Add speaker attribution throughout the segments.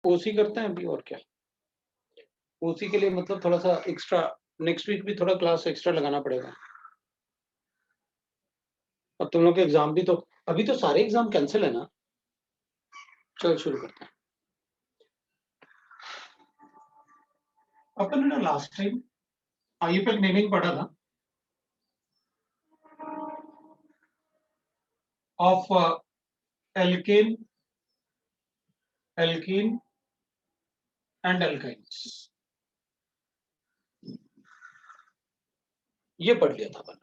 Speaker 1: ओसी करते हैं अभी और क्या। ओसी के लिए मतलब थोड़ा सा एक्स्ट्रा नेक्स्ट वीक भी थोड़ा क्लास एक्स्ट्रा लगाना पड़ेगा। अब तुम लोग के एग्जाम भी तो अभी तो सारे एग्जाम कैंसिल है ना। चलो शुरू करते हैं। अपन ने लास्ट टाइम आईयूपैक नेमिंग पढ़ा था of alkane alkene and alkynes, ये पढ़ लिया था अपन।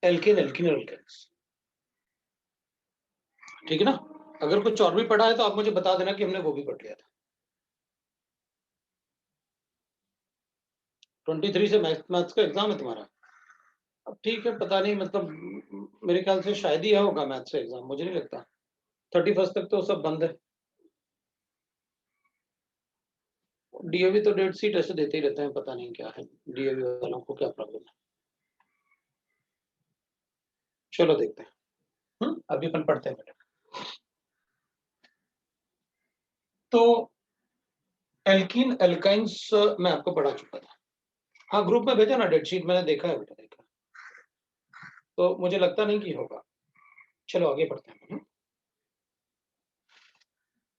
Speaker 1: एल्केन एल्कीन और एल्काइन्स, ठीक है ना। अगर कुछ और भी पढ़ा है तो आप मुझे बता देना कि हमने वो भी पढ़ लिया था। 23 से मैथ्स का एग्जाम है तुम्हारा। अब ठीक है, पता नहीं मतलब मेरे ख्याल से शायद ही होगा मैथ्स का एग्जाम, मुझे नहीं लगता। 31 तक तो सब बंद है। डीएवी तो डेट सीट ऐसे देते ही रहते हैं, पता नहीं क्या है डीएवी वालों को क्या प्रॉब्लम है। चलो देखते हैं। अभी अपन पढ़ते हैं। तो एल्कीन एल्काइंस मैं आपको पढ़ा चुका था। हाँ, ग्रुप में भेजा ना डेट शीट, मैंने देखा है बेटा, देखा। तो मुझे लगता नहीं कि होगा। चलो आगे बढ़ते हैं।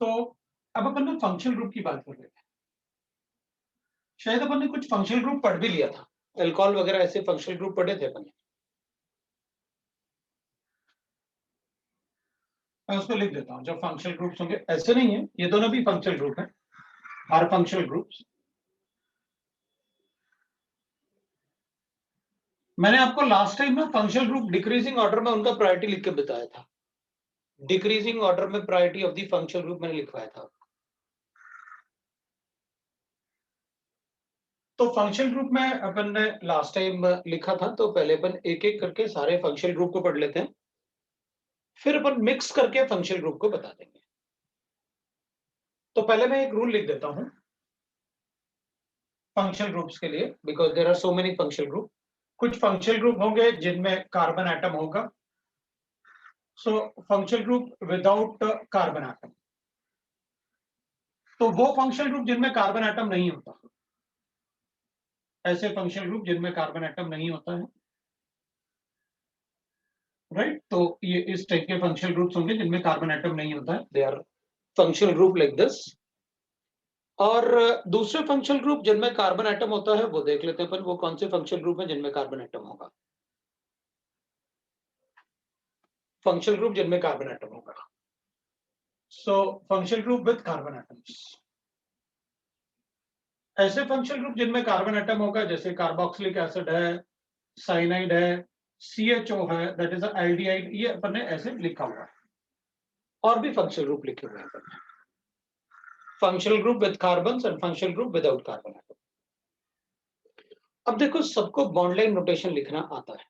Speaker 1: तो अब अपन ने फंक्शनल ग्रुप की बात कर रहे थे। शायद अपन ने कुछ फंक्शनल ग्रुप पढ़ भी लिया था, एल्कोहल वगैरह ऐसे फंक्शनल ग्रुप पढ़े थे अपन ने। मैं उसको लिख देता हूं, जब फंक्शनल ग्रुप्स होंगे, ऐसे नहीं है, ये दोनों भी फंक्शनल ग्रुप है, आर फंक्शनल ग्रुप्स। मैंने आपको लास्ट टाइम ना फंक्शनल ग्रुप डिक्रीजिंग ऑर्डर में उनका प्रायोरिटी लिख के बताया था। डिक्रीजिंग ऑर्डर में priority of the functional group मैंने लिखवाया था। तो फंक्शनल ग्रुप में अपन ने लास्ट टाइम लिखा था, तो पहले अपन एक एक करके सारे फंक्शनल ग्रुप को पढ़ लेते हैं, फिर अपन मिक्स करके फंक्शनल ग्रुप को बता देंगे। तो पहले मैं एक रूल लिख देता हूं फंक्शनल ग्रुप्स के लिए, because there are so many functional group. कुछ फंक्शनल ग्रुप होंगे जिनमें कार्बन एटम होगा, so functional group without carbon atom. तो वो फंक्शनल ग्रुप जिनमें कार्बन एटम नहीं होता, ऐसे फंक्शनल ग्रुप जिनमें कार्बन एटम नहीं होता है, राइट। तो ये इस टाइप के फंक्शनल ग्रुप्स होंगे जिनमें कार्बन एटम नहीं होता है, they are functional group like this. और दूसरे फंक्शनल ग्रुप जिनमें कार्बन एटम होता है वो देख लेते हैं अपन, वो कौन से फंक्शनल ग्रुप है जिनमें कार्बन एटम होगा। फंक्शनल ग्रुप जिनमें कार्बन एटम होगा, so functional group with carbon atoms. ऐसे फंक्शनल ग्रुप जिनमें कार्बन एटम होगा जैसे कार्बोक्सिलिक एसिड है, साइनाइड है, CHO है, दैट इज एल्डिहाइड, ये अपन ने ऐसे लिखा हुआ है। और भी फंक्शनल ग्रुप लिखे हुए हैं अपन ने, functional group with carbon and functional group without carbon atom. अब देखो, सबको बॉन्ड लाइन नोटेशन लिखना आता है,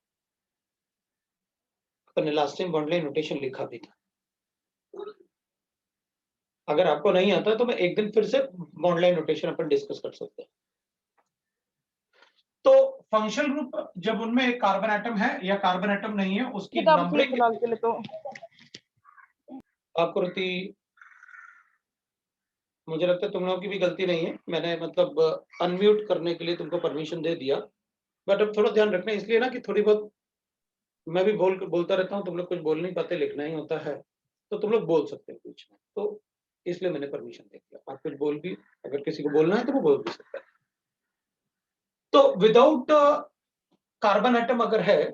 Speaker 1: अपन ने last time bound line notation लिखा भी था। अगर आपको नहीं आता तो मैं एक दिन फिर से बॉन्ड लाइन नोटेशन अपन डिस्कस कर सकते हैं। तो फंक्शनल ग्रुप जब उनमें एक कार्बन एटम है या कार्बन एटम नहीं है, उसकी नंबरिंग
Speaker 2: फिलहाल के लिए तो
Speaker 1: आकृति, मुझे लगता है तुम लोगों की भी गलती नहीं है, मैंने मतलब अनम्यूट करने के लिए तुमको परमिशन दे दिया, बट अब थोड़ा ध्यान रखना इसलिए ना कि थोड़ी बहुत मैं भी बोलता रहता हूँ, तुम लोग कुछ बोल नहीं पाते, लिखना ही होता है, तो तुम लोग बोल सकते हो बीच में, तो इसलिए मैंने परमिशन दे दिया। आप कुछ बोल भी, अगर किसी को बोलना है तो वो बोल भी सकता है। तो विदाउट कार्बन एटम अगर है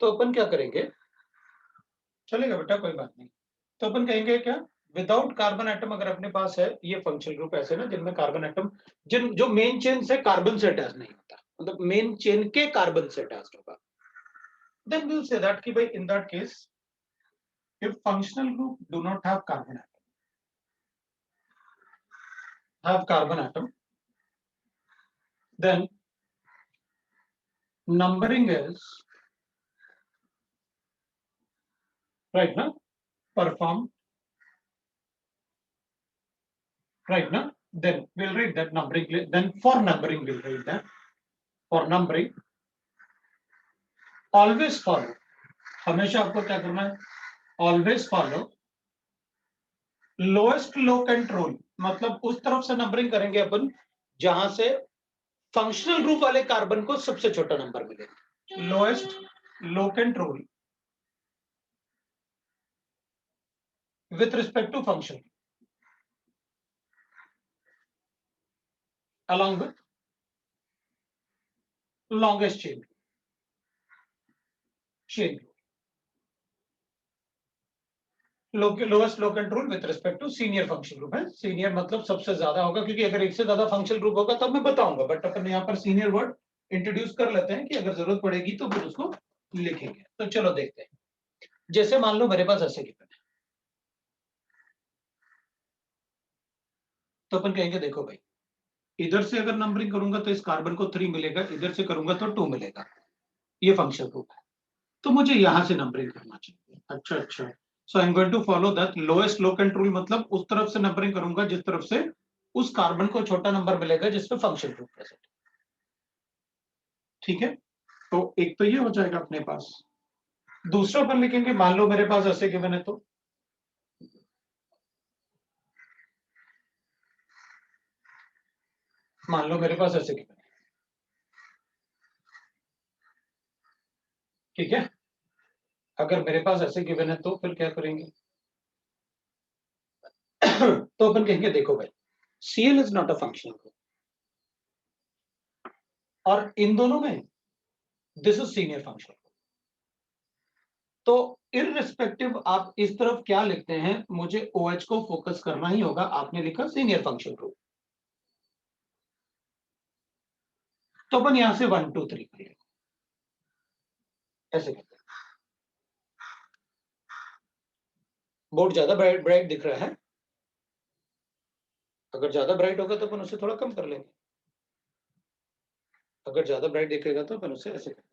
Speaker 1: तो अपन क्या करेंगे, चलेगा बेटा कोई बात नहीं। तो अपन कहेंगे क्या, विदाउट कार्बन एटम अगर अपने पास है, ये फंक्शनल ग्रुप ऐसे ना जिनमें कार्बन एटम, जो मेन चेन से कार्बन से अटैच नहीं होता, मतलब मेन चेन के कार्बन से अटैच होगा, then we'll say that कि भाई in that case if functional group do not have carbon atom, then numbering is right now performed, right now, then we'll write that numbering, then for numbering we'll write that for numbering always follow, हमेशा आपको क्या करना है, always follow lowest low count rule, मतलब उस तरफ से numbering करेंगे अपन जहां से फंक्शनल ग्रुप वाले कार्बन को सबसे छोटा नंबर मिलेगा। Lowest locant rule with respect to function along with longest chain lowest locant rule with respect to senior functional group है। सीनियर मतलब सबसे ज्यादा होगा, क्योंकि अगर एक से ज्यादा फंक्शनल ग्रुप होगा तब मैं बताऊंगा, बट अपन यहाँ पर सीनियर वर्ड इंट्रोड्यूस कर लेते हैं कि अगर जरूरत पड़ेगी तो फिर उसको लिखेंगे। तो चलो देखते हैं। जैसे मान लो मेरे पास ऐसे गिवन है, तो अपन कहेंगे देखो भाई, इधर से अगर नंबरिंग करूंगा तो इस कार्बन को 3 मिलेगा, इधर से करूंगा तो 2 मिलेगा, ये फंक्शनल ग्रुप है। तो मुझे यहां से नंबरिंग करना चाहिए। अच्छा, so I am going to follow that lowest locant rule, मतलब उस तरफ से नंबरिंग करूंगा जिस तरफ से उस कार्बन को छोटा नंबर मिलेगा जिसमें फंक्शनल ग्रुप प्रेजेंट। ठीक है, तो एक तो ये हो जाएगा अपने पास। दूसरा अपन लिखेंगे, मान लो मेरे पास ऐसे गिवन है, तो मान लो मेरे पास ऐसे गिवन है, ठीक है। अगर मेरे पास ऐसे गिवन है तो फिर क्या करेंगे तो अपन कहेंगे देखो भाई, Cl is not a functional group, और इन दोनों में this is senior functional group. तो इररिस्पेक्टिव आप इस तरफ क्या लिखते हैं, मुझे OH को फोकस करना ही होगा। आपने लिखा सीनियर फंक्शनल ग्रुप, तो अपन यहां से 1 2 3 कर लेंगे, ऐसे करते हैं। बोर्ड ज्यादा ब्राइट ब्राइट दिख रहा है, अगर ज्यादा ब्राइट होगा तो अपन उसे थोड़ा कम कर लेंगे, अगर ज्यादा ब्राइट दिखेगा तो अपन उसे ऐसे कर लेंगे।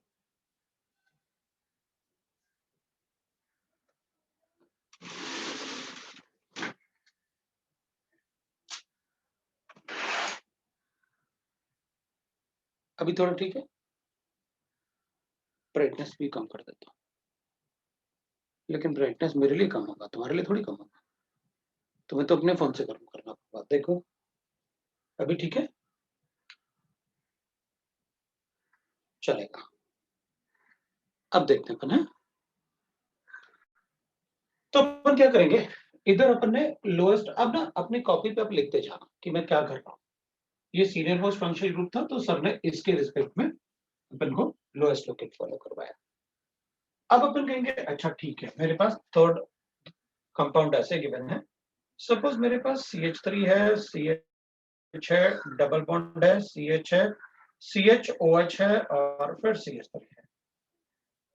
Speaker 1: अभी थोड़ा ठीक है, ब्राइटनेस भी कम कर देता हूँ, लेकिन ब्राइटनेस मेरे लिए कम होगा, तुम्हारे लिए थोड़ी कम होगा, तुम्हें तो अपने फोन से करना होगा। देखो अभी ठीक है, चलेगा। अब देखते हैं अपन है, तो अपन क्या करेंगे, इधर अपन ने लोएस्ट, अब ना अपनी कॉपी पे आप लिखते जाना कि मैं क्या कर रहा हूँ। ये सीनियर मोस्ट फंक्शनल ग्रुप था, तो सर ने इसके रिस्पेक्ट में अपन को लोएस्ट लोकेट फॉलो करवाया। अब अपन कहेंगे अच्छा ठीक है, मेरे पास थर्ड कंपाउंड ऐसे गिवन है, सपोज मेरे पास CH3 है, CH है, डबल बॉन्ड है, CH है, CHOH है, और फिर CH3 है।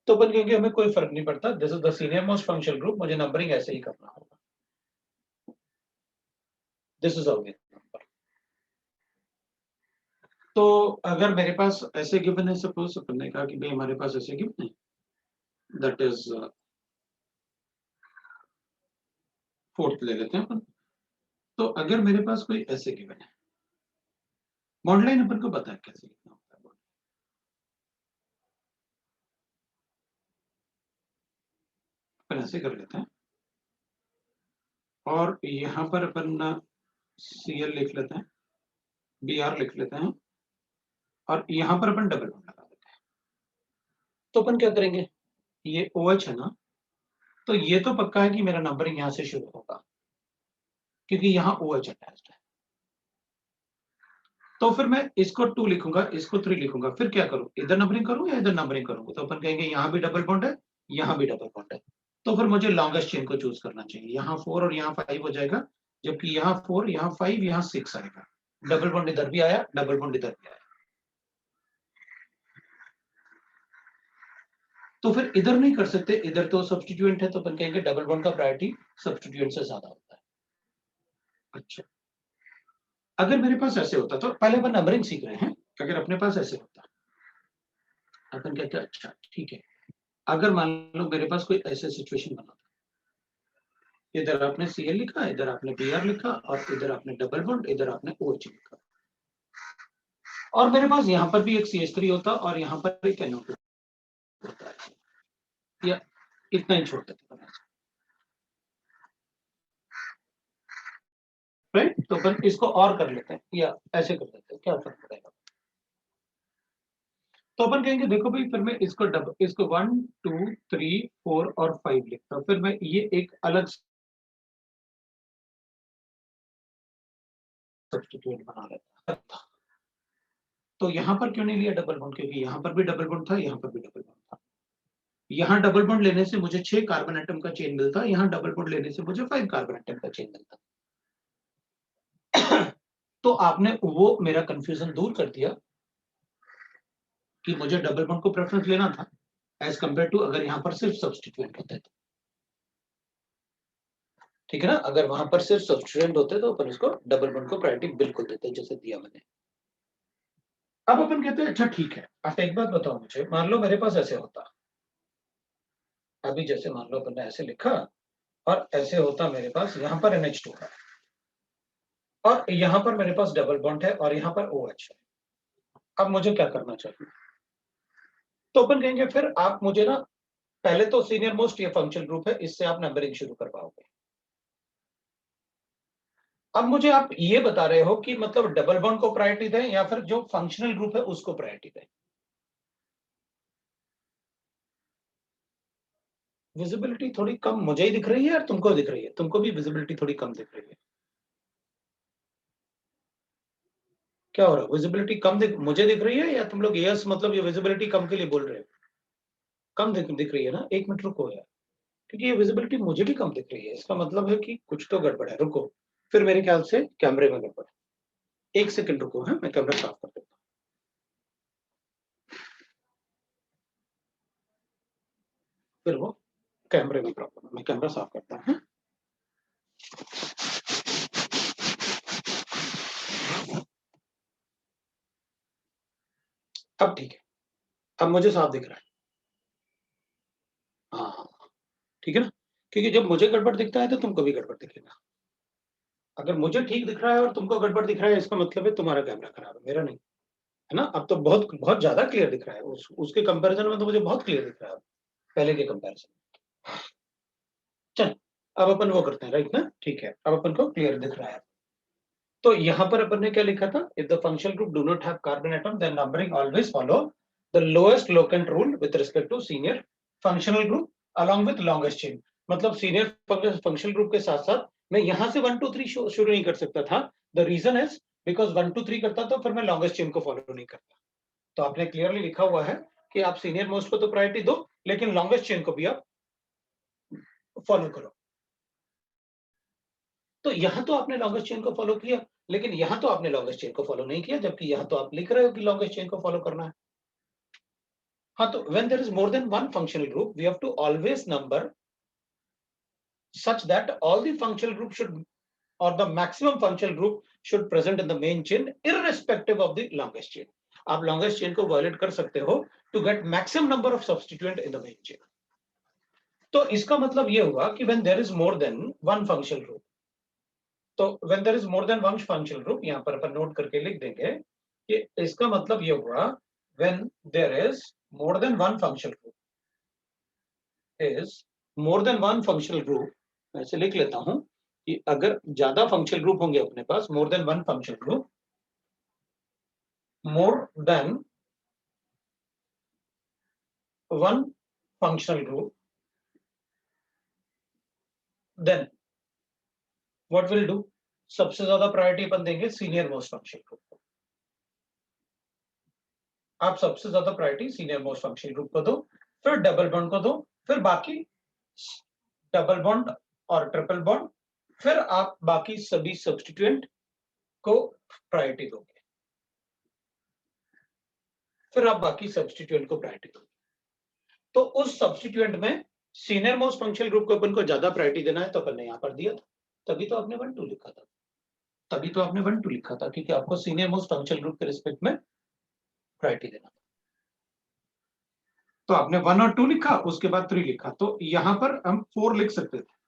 Speaker 1: तो अपन कहेंगे हमें कोई फर्क नहीं पड़ता, this is the senior most functional group, मुझे नंबरिंग ऐसे ही करना होगा। This is how we number. तो अगर मेरे पास ऐसे गिवन है, सपोज अपन ने कहा कि भाई हमारे पास ऐसे गिवन है, दैट इज फोर्थ ले लेते हैं अपन। तो अगर मेरे पास कोई ऐसे गिवन है, बॉन्ड लाइन अपन को पता है कैसे लिखना होता है, अपन ऐसे कर लेते हैं, और यहाँ पर अपन Cl लिख लेते हैं, Br लिख लेते हैं, और यहाँ पर अपन डबल बॉन्ड लगा देते हैं। तो अपन क्या करेंगे, ये OH है ना, तो ये तो पक्का है कि मेरा नंबरिंग यहाँ से शुरू होगा, क्योंकि यहाँ OH अटैच्ड है। तो फिर मैं इसको 2 लिखूंगा, इसको 3 लिखूंगा, फिर क्या करूं, इधर नंबरिंग करूं या इधर नंबरिंग करूंगा। तो अपन कहेंगे यहाँ भी डबल बॉन्ड है, यहाँ भी डबल बॉन्ड है, तो फिर मुझे लॉन्गेस्ट चेन को चूज करना चाहिए। यहाँ 4 और यहाँ 5 हो जाएगा, जबकि यहाँ 4, यहाँ 5, यहाँ 6 आएगा। डबल बॉन्ड इधर भी आया, डबल बॉन्ड इधर भी आया, तो फिर इधर नहीं कर सकते, इधर तो सब्स्टिट्यूएंट है, तो अपन कहेंगे डबल बॉन्ड का प्रायोरिटी सब्स्टिट्यूएंट से ज्यादा होता है। अच्छा, अगर मेरे पास ऐसे होता, तो पहले अपन नंबरिंग सीख रहे हैं, अगर अपने पास ऐसे होता अपन कहते हैं अच्छा ठीक है, अगर मान लो मेरे पास कोई ऐसे सिचुएशन बना, इधर आपने Cl लिखा, इधर आपने Br लिखा, और इधर आपने डबल बॉन्ड, इधर आपने OH लिखा, और मेरे पास यहाँ पर भी एक CH3 होता और यहाँ पर एक NO2 होता है, या इतना ही छोड़ देते हैं। राइट। तो अपन इसको और कर लेते हैं या ऐसे कर लेते हैं, क्या फर्क पड़ेगा। तो अपन कहेंगे देखो भाई, फिर मैं इसको इसको 1 2 3 4 और 5 लिखता हूँ, फिर मैं ये एक अलग सब्स्टिट्यूएंट बना लेता था। तो यहां पर क्यों नहीं लिया डबल बॉन्ड, क्योंकि यहां पर भी डबल बॉन्ड था, यहां पर भी डबल बॉन्ड था। यहां डबल बॉन्ड लेने से मुझे 6 कार्बन एटम का चेन मिलता, यहां डबल बॉन्ड लेने से मुझे 5 कार्बन एटम का चेन मिलता। तो आपने वो मेरा कंफ्यूजन दूर कर दिया कि मुझे डबल बॉन्ड को प्रेफरेंस लेना था एज कंपेयर टू अगर यहां पर सिर्फ सब्स्टिट्यूएंट होते तो। ठीक है ना, अगर वहां पर सिर्फ सब्स्टिट्यूएंट होते तो अपन इसको डबल बॉन्ड को प्रायोरिटी बिल्कुल देते जैसे दिया मैंने। अब अपन कहते हैं अच्छा ठीक है, आप एक बात बताओ मुझे, मान लो मेरे पास ऐसे होता, अभी जैसे मान लो अपन ने ऐसे लिखा और ऐसे होता मेरे पास यहाँ पर NH2 है और यहाँ पर मेरे पास डबल बॉन्ड है और यहाँ पर OH है। अब मुझे क्या करना चाहिए, तो अपन कहेंगे फिर आप मुझे ना पहले तो सीनियर मोस्ट ये फंक्शनल ग्रुप है, इससे आप नंबरिंग शुरू कर पाओगे। अब मुझे आप ये बता रहे हो कि मतलब डबल बॉन्ड को प्रायोरिटी दें या फिर जो फंक्शनल ग्रुप है उसको प्रायोरिटी दें। विजिबिलिटी थोड़ी कम मुझे ही दिख रही है और तुमको दिख रही है, तुमको भी विजिबिलिटी थोड़ी कम दिख रही है। क्या हो रहा है, विजिबिलिटी कम मुझे दिख रही है या तुम लोग यस मतलब ये विजिबिलिटी कम के लिए बोल रहे हो? कम दिख रही है ना, एक मिनट रुको यार, क्योंकि ये विजिबिलिटी मुझे भी कम दिख रही है, इसका मतलब है कि कुछ तो गड़बड़ है। रुको, फिर मेरे ख्याल से कैमरे में गड़बड़ है। एक सेकंड रुको, है मैं कैमरा साफ कर देता हूँ। फिर वो कैमरे में प्रॉब्लम है, मैं कैमरा साफ करता हूँ। अब ठीक है, अब मुझे साफ दिख रहा है। हाँ हाँ, ठीक है ना, क्योंकि जब मुझे गड़बड़ दिखता है तो तुमको भी गड़बड़ दिखेगा। अगर मुझे ठीक दिख रहा है और तुमको गड़बड़ दिख रहा है, इसका मतलब है तुम्हारा कैमरा खराब है, मेरा नहीं, है ना। अब तो बहुत बहुत ज्यादा क्लियर दिख रहा है, उसके कंपैरिजन में तो मुझे बहुत क्लियर दिख रहा है पहले के कंपैरिजन। चल, अब अपन वो करते हैं, राइट ना, ठीक है, अब अपन को क्लियर दिख रहा है। तो यहां पर अपन ने क्या लिखा था, if the functional group do not have carbon atom then numbering always follow the lowest locant rule with respect to senior functional group along with longest chain. मतलब सीनियर फंक्शनल ग्रुप के साथ साथ मैं यहां से 1 2 3 शुरू नहीं कर सकता था। द रीजन इज बिकॉज 1 2 3 करता तो फिर मैं लॉन्गेस्ट चेन को फॉलो नहीं करता। तो आपने क्लियरली लिखा हुआ है कि आप सीनियर मोस्ट को तो प्रायोरिटी दो, लेकिन लॉन्गेस्ट चेन को भी आप फॉलो करो। तो यहां तो आपने लॉन्गेस्ट चेन को फॉलो किया, लेकिन यहां तो आपने लॉन्गेस्ट चेन को फॉलो नहीं किया, जबकि यहां तो आप लिख रहे हो कि लॉन्गेस्ट चेन को फॉलो करना है। हाँ, तो when there is more than one functional group we have to always number such that all the functional group should or the maximum functional group should present in the main chain irrespective of the longest chain. आप longest chain को violate कर सकते हो to get maximum number of substituent in the main chain. तो इसका मतलब ये हुआ कि when there is more than one functional group, तो when there is more than one functional group, यहाँ पर अपन नोट करके लिख देंगे कि इसका मतलब ये हुआ when there is more than one functional group is more than one functional group, ऐसे लिख लेता हूं कि अगर ज्यादा फंक्शनल ग्रुप होंगे अपने पास, more than one functional group, more than one functional group, then what will do, सबसे ज्यादा प्रायोरिटी अपन देंगे सीनियर मोस्ट फंक्शनल ग्रुप को। आप सबसे ज्यादा priority senior most functional group को दो, फिर डबल बॉन्ड को दो, फिर बाकी डबल बॉन्ड और ट्रिपल बॉन्ड, फिर आप बाकी सभी सब्स्टिट्यूएंट को प्रायोरिटी दोगे, फिर आप बाकी सब्स्टिट्यूएंट को प्रायोरिटी दोगे। तो उस सब्स्टिट्यूएंट में सीनियर मोस्ट फंक्शनल ग्रुप को अपन को ज्यादा प्रायोरिटी देना है, तो अपन ने यहां पर दिया था, तभी तो आपने 1 2 लिखा था, तभी तो आपने 1 2 लिखा था, क्योंकि आपको सीनियर मोस्ट फंक्शनल ग्रुप के रिस्पेक्ट में प्रायोरिटी देना था। तो आपने 1 और 2 लिखा, उसके बाद 3 लिखा, तो यहां पर हम 4 लिख सकते थे,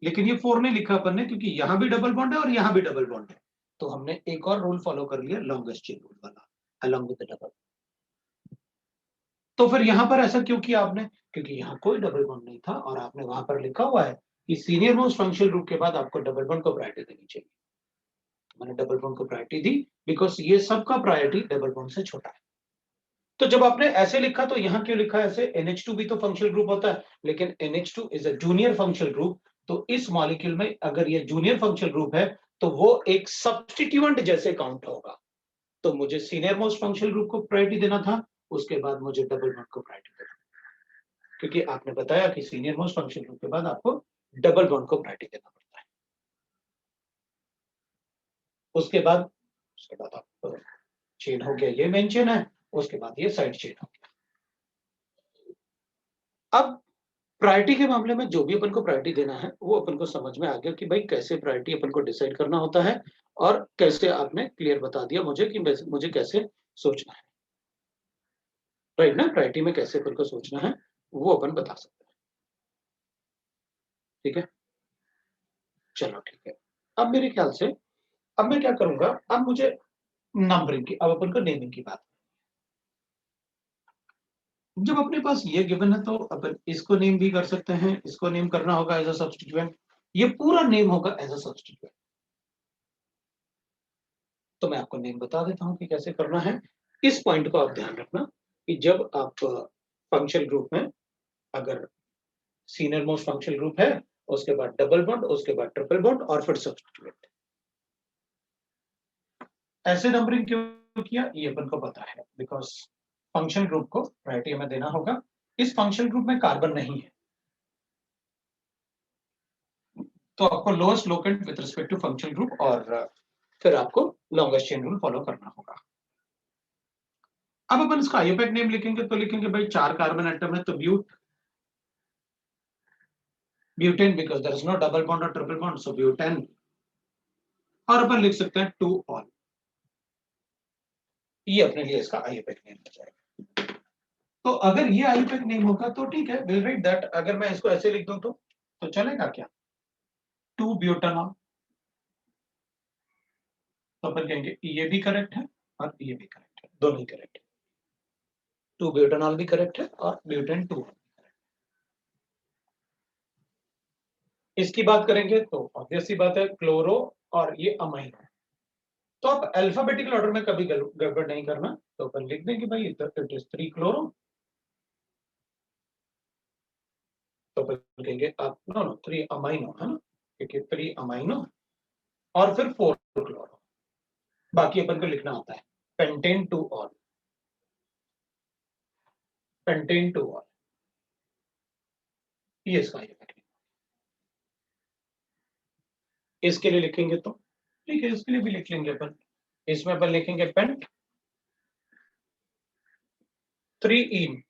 Speaker 1: लेकिन ये 4 नहीं लिखा अपन ने, क्योंकि यहां भी डबल बॉन्ड है और यहां भी डबल बॉन्ड है। तो हमने एक और रूल फॉलो कर लिया, लॉन्गेस्ट चेन रूल वाला, अलोंग विद द डबल। तो फिर यहां पर ऐसा क्यों किया आपने, क्योंकि यहां कोई डबल बॉन्ड नहीं था और आपने वहां पर लिखा हुआ है कि सीनियर मोस्ट फंक्शनल ग्रुप के बाद आपको डबल बॉन्ड को प्रायोरिटी देनी चाहिए। मैंने डबल बॉन्ड को प्रायोरिटी दी बिकॉज ये सबका प्रायोरिटी डबल बॉन्ड से छोटा है। तो जब आपने ऐसे लिखा तो यहाँ क्यों लिखा है ऐसे? NH2 भी तो फंक्शनल ग्रुप होता है, लेकिन NH2 is a junior functional group. तो इस मॉलिक्यूल में अगर ये जूनियर फंक्शनल ग्रुप है तो वो एक सब्स्टिट्यूएंट जैसे काउंट होगा। तो मुझे सीनियर मोस्ट फंक्शनल ग्रुप को प्रायोरिटी देना था, उसके बाद मुझे डबल बॉन्ड को प्रायोरिटी देना, क्योंकि आपने बताया कि सीनियर मोस्ट फंक्शनल ग्रुप के बाद आपको डबल बॉन्ड को प्रायोरिटी देना पड़ता है। उसके बाद आप चेन हो गया, ये मेन चेन है, उसके बाद ये साइड चेन हो गया। अब प्रायोरिटी के मामले में जो भी अपन को प्रायोरिटी देना है वो अपन को समझ में आ गया कि भाई कैसे प्रायोरिटी अपन को डिसाइड करना होता है, और कैसे आपने क्लियर बता दिया मुझे कि मुझे कैसे सोचना है, राइट ना? प्रायोरिटी में कैसे अपन को सोचना है वो अपन बता सकते हैं। ठीक है, चलो ठीक है। अब मेरे ख्याल से अब मैं क्या करूंगा, अब मुझे नंबरिंग की, अब अपन को नेमिंग की बात। जब अपने पास ये गिवन है तो अपन इसको नेम भी कर सकते हैं, इसको नेम करना होगा एज अ सब्स्टिट्यूएंट, ये पूरा नेम होगा एज अ सब्स्टिट्यूएंट। तो मैं आपको नेम बता देता हूं कि कैसे करना है। इस पॉइंट को आप ध्यान रखना कि जब आप फंक्शनल ग्रुप में अगर सीनियर मोस्ट फंक्शनल ग्रुप है, उसके बाद डबल बॉन्ड, उसके बाद ट्रिपल बॉन्ड और फिर सब्स्टिट्यूएंट। ऐसे नंबरिंग क्यों किया ये अपन को पता है, बिकॉज फंक्शनल ग्रुप को प्रायोरिटी हमें देना होगा। इस फंक्शनल ग्रुप में कार्बन नहीं है, तो आपको lowest locant with respect to functional group और फिर आपको लॉन्गेस्ट चेन रूल फॉलो करना होगा। अब अपन इसका आईयूपैक नेम लिखेंगे तो लिखेंगे भाई 4 कार्बन एटम है तो butane, because there is no double bond और ट्रिपल बॉन्ड, सो ब्यूटेन। और अपन लिख सकते हैं 2 ऑल, ये अपने लिए इसका आईयूपैक नेम हो जाएगा। तो अगर ये आईयूपैक नेम होगा तो ठीक है, विल राइट दैट। अगर मैं इसको ऐसे लिख दूं तो चलेगा क्या? 2 ब्यूटानॉल, तो अपन कहेंगे ये भी करेक्ट है और ये भी करेक्ट है, दोनों ही करेक्ट है। 2 ब्यूटानॉल भी करेक्ट है और ब्यूटेन 2। इसकी बात करेंगे तो ऑब्वियस सी बात है क्लोरो और ये अमाइनो। तो आप अल्फाबेटिकल ऑर्डर में कभी गड़बड़ नहीं करना, तो अपन लिख देंगे भाई इट इज 3 क्लोरो, तो अपन कहेंगे आप नो 3 अमाइनो, है ना, क्योंकि 3 अमाइनो और फिर 4 क्लोरो। बाकी अपन को लिखना आता है पेंटेन 2 ऑल, पेंटेन 2 ऑल, ये इसका है। इसके लिए लिखेंगे तो ठीक है, इसके लिए भी लिख लेंगे अपन। इसमें अपन लिखेंगे पेंट 3 इन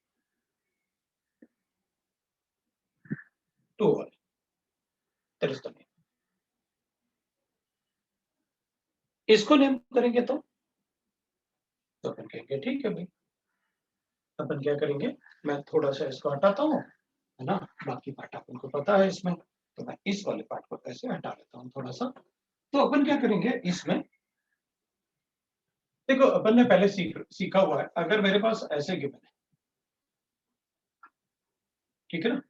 Speaker 1: 2 ऑल, तरह इसको नेम करेंगे तो अपन कहेंगे ठीक है भाई, अपन क्या करेंगे, मैं थोड़ा सा इसको हटाता हूँ, है ना, बाकी पार्ट अपन को पता है इसमें, तो मैं इस वाले पार्ट को ऐसे हटा लेता हूँ थोड़ा सा। तो अपन क्या करेंगे इसमें, देखो अपन ने पहले सीखा हुआ है, अगर मेरे पास ऐसे गिवन है, ठीक है ना,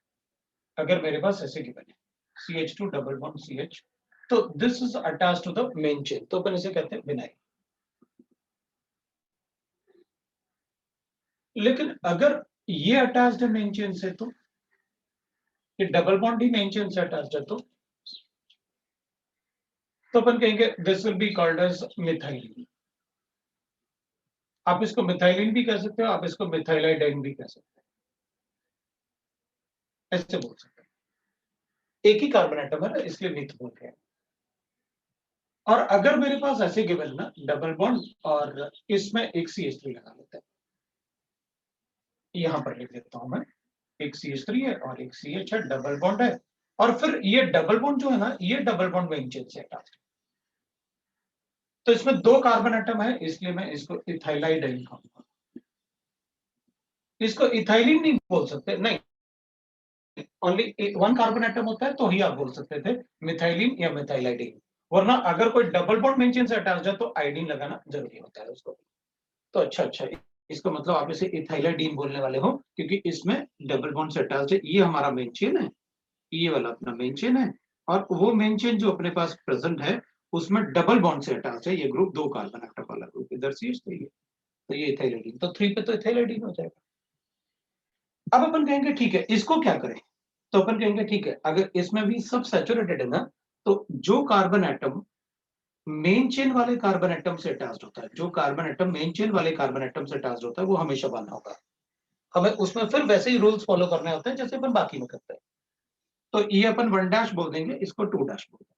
Speaker 1: अगर मेरे पास ऐसे गिवन है CH2 डबल बॉन्ड CH, तो this is attached to the main chain, तो अपन इसे कहते हैं विनाइल। लेकिन अगर ये अटैच्ड है मेन चेन से, तो ये डबल बॉन्ड ही मेन चेन से अटैच्ड है, तो अपन कहेंगे this will be called as methylene. आप इसको मिथाइलिन भी कह सकते हो, आप इसको मिथाइलाइडाइन भी कह सकते हैं, ऐसे बोल सकते हैं। एक ही कार्बन एटम है इसलिए मिथ बोल रहे हैं। और अगर मेरे पास ऐसे गिवन ना डबल बॉन्ड और इसमें एक CH3 लगा लेते हैं, यहां पर लिख देता हूं मैं, एक CH3 है और एक CH है, डबल बॉन्ड है, और फिर ये डबल बॉन्ड जो है ना, ये डबल बॉन्ड मेन चेन से अटैच है, तो इसमें 2 कार्बन एटम है, इसलिए मैं इसको इथाइलाइडाइन कहूंगा। इसको इथाइलिन नहीं बोल सकते, नहीं, ओनली 1 कार्बन एटम होता है तो ही आप बोल सकते थे मिथाइलिन या मिथाइलाइडिन, वरना अगर कोई डबल बॉन्ड मेन चेन से अटैच है तो आइडिन लगाना जरूरी होता है उसको। तो अच्छा, इसको मतलब आप इसे इथाइलाइडिन बोलने वाले हो, क्योंकि इसमें डबल बॉन्ड से अटैच है, ये हमारा मेन चेन है, ये वाला अपना मेन चेन है, और वो मेन चेन जो अपने पास प्रेजेंट है उसमें डबल बॉन्ड से अटैच है ये ग्रुप, 2 कार्बन एटम वाला ग्रुप, इधर CH चाहिए तो ये इथाइल एडीन, तो 3 पे तो इथाइल एडीन हो जाएगा। अब अपन कहेंगे ठीक है इसको क्या करें, तो अपन कहेंगे ठीक है अगर इसमें भी सब सैचुरेटेड है ना, तो जो कार्बन एटम मेन चेन वाले कार्बन एटम से अटैच्ड होता है, जो कार्बन एटम मेन चेन वाले कार्बन एटम से अटैच्ड होता है वो हमेशा बना होगा। हमें उसमें फिर वैसे ही रूल्स फॉलो करने होते हैं जैसे अपन बाकी में करते हैं। तो ये अपन 1 डैश बोल देंगे, इसको 2 डैश बोल देंगे,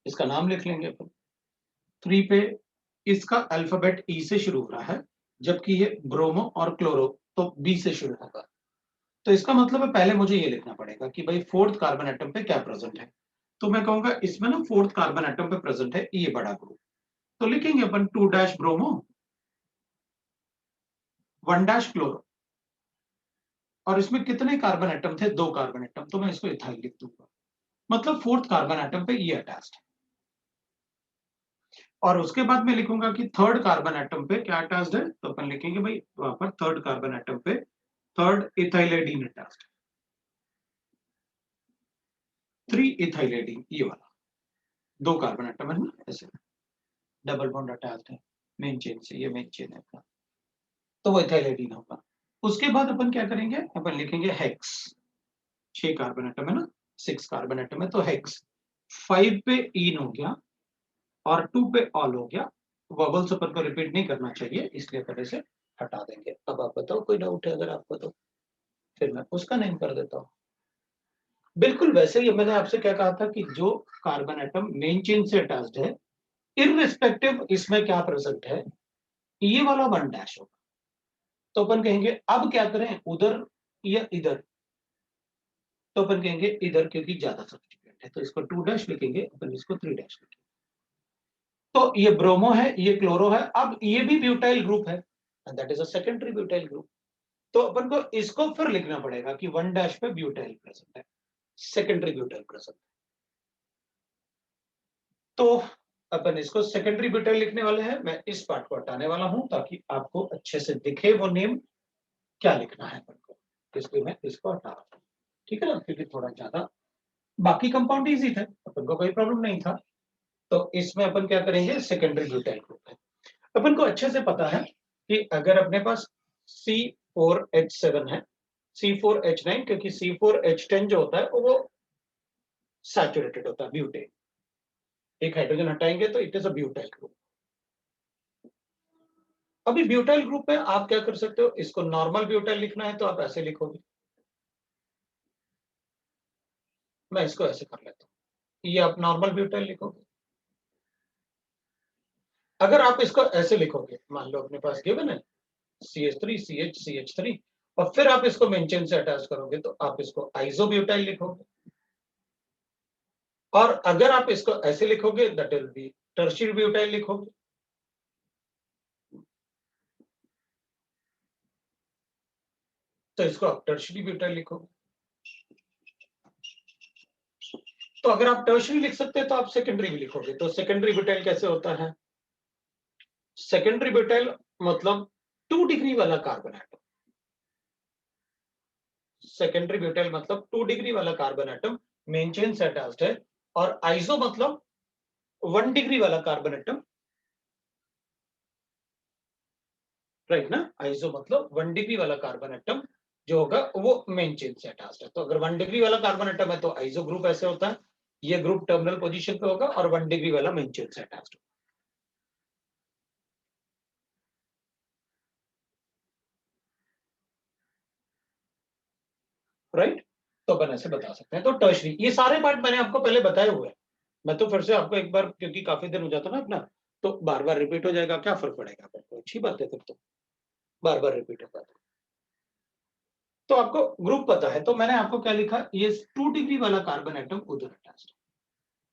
Speaker 1: इसका नाम लिख लेंगे अपन। 3 पे इसका अल्फाबेट ई से शुरू हो रहा है, जबकि ये ब्रोमो और क्लोरो तो बी से शुरू होगा। तो इसका मतलब है पहले मुझे ये लिखना पड़ेगा कि भाई 4th कार्बन एटम पे क्या प्रेजेंट है। तो मैं कहूंगा इसमें ना 4th कार्बन एटम पे प्रेजेंट है ये बड़ा ग्रुप, तो लिखेंगे अपन 2 डैश ब्रोमो 1 डैश क्लोरो, और इसमें कितने कार्बन एटम थे, 2 कार्बन एटम, तो मैं इसको इथाइल लिख दूंगा। मतलब 4th कार्बन एटम पे ये अटैच्ड है। और उसके बाद मैं लिखूंगा कि 3rd कार्बन एटम पे क्या अटैच्ड है, तो अपन लिखेंगे भाई वहां पर 3rd कार्बन एटम पे 3rd इथाइलेडीन अटैच्ड है, 3 इथाइलेडीन, ये वाला 2 कार्बन एटम है ना, ऐसे डबल बॉन्ड अटैच्ड है मेन चेन से, ये मेन चेन है अपना, तो वो इथाइलेडीन होगा। उसके बाद अपन क्या करेंगे, अपन लिखेंगे हेक्स, 6 कार्बन एटम है ना, 6 कार्बन एटम है तो हेक्स। 5 पे इन हो गया और 2 पे ऑल हो गया। वबल्स अपन को रिपीट नहीं करना चाहिए इसलिए पहले से हटा देंगे। अब आप बताओ कोई डाउट है अगर आपको, तो फिर मैं उसका नेम कर देता हूँ। बिल्कुल वैसे ही मैंने आपसे क्या कहा था कि जो कार्बन एटम मेन चेन से अटैच्ड है, इररिस्पेक्टिव इसमें क्या प्रेजेंट है, ये वाला 1 डैश होगा। तो अपन कहेंगे अब क्या करें, उधर या इधर, तो अपन कहेंगे इधर क्योंकि ज्यादा सब्स्टिट्यूएंट है, तो इसको 2 डैश लिखेंगे, अपन इसको 3 डैश लिखेंगे। तो ये ब्रोमो है, ये क्लोरो है, अब ये भी ब्यूटाइल ग्रुप है, that is a secondary butyl group. तो अपन को इसको फिर लिखना पड़ेगा कि 1 डैश पे ब्यूटाइल प्रेजेंट है, सेकेंडरी ब्यूटाइल प्रेजेंट। तो अपन इसको सेकेंडरी ब्यूटाइल लिखने वाले हैं, मैं इस पार्ट को हटाने वाला हूं ताकि आपको अच्छे से दिखे वो नेम क्या लिखना है अपन को, इसलिए मैं इसको हटा रहा हूं, ठीक है ना, क्योंकि थोड़ा ज्यादा, बाकी कंपाउंड इजी थे, अपन को कोई प्रॉब्लम नहीं था। तो इसमें अपन क्या करेंगे, सेकेंडरी ब्यूटाइल ग्रुप है। अपन को अच्छे से पता है कि अगर अपने पास C4H7 है, C4H9, क्योंकि C4H10 जो होता है वो सैचुरेटेड होता है, ब्यूटेन, एक हाइड्रोजन हटाएंगे तो it is a butyl group. अभी ब्यूटाइल ग्रुप में आप क्या कर सकते हो, इसको नॉर्मल ब्यूटाइल लिखना है तो आप ऐसे लिखोगे, मैं इसको ऐसे कर लेता हूं, ये आप नॉर्मल ब्यूटाइल लिखोगे। अगर आप इसको ऐसे लिखोगे, मान लो अपने पास गिवन है CH3 CH CH3, और फिर आप इसको मेंशन से अटैच करोगे तो आप इसको आइसोब्यूटाइल लिखोगे। और अगर आप इसको ऐसे लिखोगे that will be tertiary butyl लिखोगे। तो इसको आप टर्शियरी ब्यूटाइल लिखोगे। तो अगर आप टर्शियरी लिख सकते हैं तो आप सेकेंडरी भी लिखोगे। तो सेकेंडरी ब्यूटाइल कैसे होता है, सेकेंडरी ब्यूटाइल मतलब 2 डिग्री वाला कार्बन एटम, सेकेंडरी ब्यूटाइल मतलब 2 डिग्री वाला कार्बन एटम मेन चेन से अटैच्ड है, और आइसो मतलब 1 डिग्री वाला कार्बन एटम, राइट ना, आइसो मतलब 1 डिग्री वाला कार्बन एटम जो होगा वो मेन चेन से अटैच्ड है। तो अगर 1 डिग्री वाला कार्बन एटम है तो आइसो ग्रुप ऐसे होता है, ये ग्रुप टर्मिनल पोजीशन पे होगा और 1 डिग्री वाला मेन चेन से अटैच्ड होगा, राइट। तो अपन ऐसे बता सकते हैं। तो टर्शरी, ये सारे पार्ट मैंने आपको पहले बताए हुए हैं, मैं तो फिर से आपको एक बार, क्योंकि काफी दिन हो जाता ना अपना, तो बार बार रिपीट हो जाएगा, क्या फर्क पड़ेगा अपन को, अच्छी बात है फिर तो बार बार रिपीट होगा। तो आपको ग्रुप पता है, तो मैंने आपको क्या लिखा, ये 2 डिग्री वाला कार्बन एटम उधर अटैच्ड है,